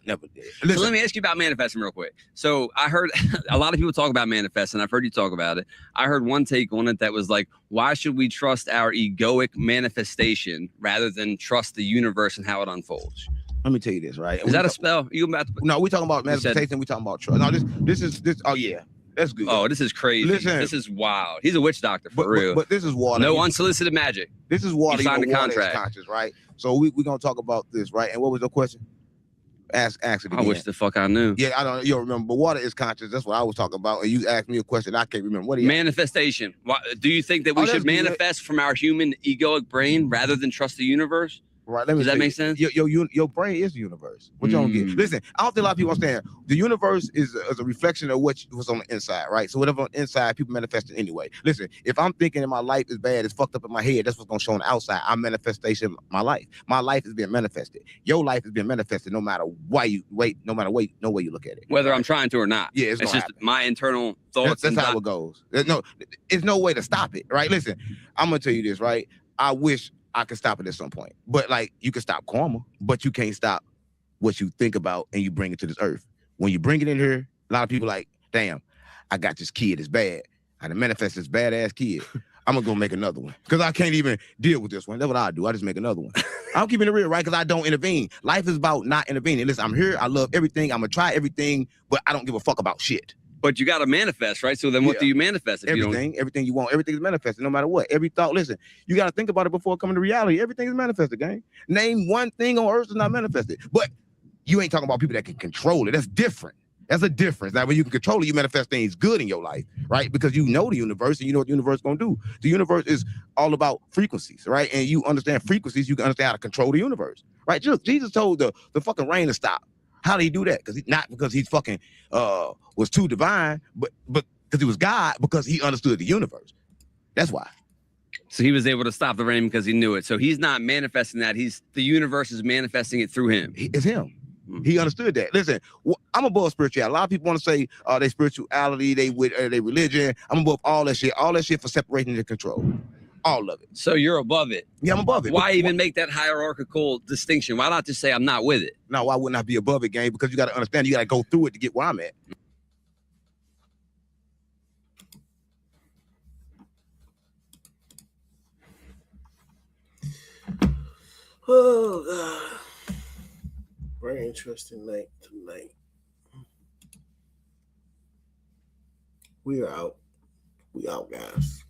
Never did. So Listen, let me ask you about manifesting real quick. So I heard a lot of people talk about manifesting. I've heard you talk about it. I heard one take on it that was like, why should we trust our egoic manifestation rather than trust the universe and how it unfolds? let me tell you this, right? Is that a spell? You about to? No, we talking about manifestation. We talking about trust. No, this is. Oh yeah, that's good. Oh, this is crazy. Listen, this is wild. He's a witch doctor for real. But this is water. No unsolicited magic. This is water. You signed a water contract. is conscious, right? So we're gonna talk about this, right? And what was the question? Ask it again. I wish the fuck I knew. Yeah, I don't. You don't remember? But water is conscious. That's what I was talking about. And you asked me a question. I can't remember. What do you? Manifestation. Do you think that we should manifest from our human egoic brain rather than trust the universe? Right. Let me Does that make sense? Your brain is the universe. What you don't get. Listen, I don't think a lot of people understand. The universe is a reflection of what's on the inside, right? So whatever on the inside, people manifest it anyway. Listen, if I'm thinking that my life is bad, it's fucked up in my head, that's what's gonna show on the outside. I'm manifestation of my life. My life is being manifested. Your life is being manifested no matter why you wait, no matter no way you look at it. Whether I'm trying to or not. Yeah, it's just happen. my internal thoughts. That's how it goes. There's no way to stop it, right? Listen, I'm gonna tell you this, right? I wish I could stop it at some point. But like you can stop karma, but you can't stop what you think about and you bring it to this earth. When you bring it in here, a lot of people like, damn, I got this kid, it's bad. I done manifest this badass kid. I'm gonna go make another one. Because I can't even deal with this one. That's what I do. I just make another one. I'm keeping it real, right? Because I don't intervene. Life is about not intervening. Listen, I'm here, I love everything, I'm gonna try everything, but I don't give a fuck about shit. But you got to manifest, right? So then what do you manifest? If everything you want, everything is manifested, no matter what. Every thought, listen, you got to think about it before coming to reality. Everything is manifested, gang. Name one thing on earth that's not manifested. But you ain't talking about people that can control it. That's different. That's a difference. Now, when you can control it, you manifest things good in your life, right? Because you know the universe and you know what the universe is going to do. The universe is all about frequencies, right? And you understand frequencies, you can understand how to control the universe, right? Jesus told the fucking rain to stop. How did he do that? Not because he's fucking was too divine, but because he was God, because he understood the universe. That's why. So he was able to stop the rain because he knew it. So he's not manifesting that. The universe is manifesting it through him. It's him. He understood that. Listen, I'm above spirituality. A lot of people want to say they spirituality, they religion. I'm above all that shit. All that shit for separation and control. All of it. So you're above it. Yeah, I'm above it. Why even make that hierarchical distinction? Why not just say I'm not with it? No, why wouldn't I be above it, gang? Because you got to understand, you got to go through it to get where I'm at. Oh, God. Very interesting night tonight. We are out. We out, guys.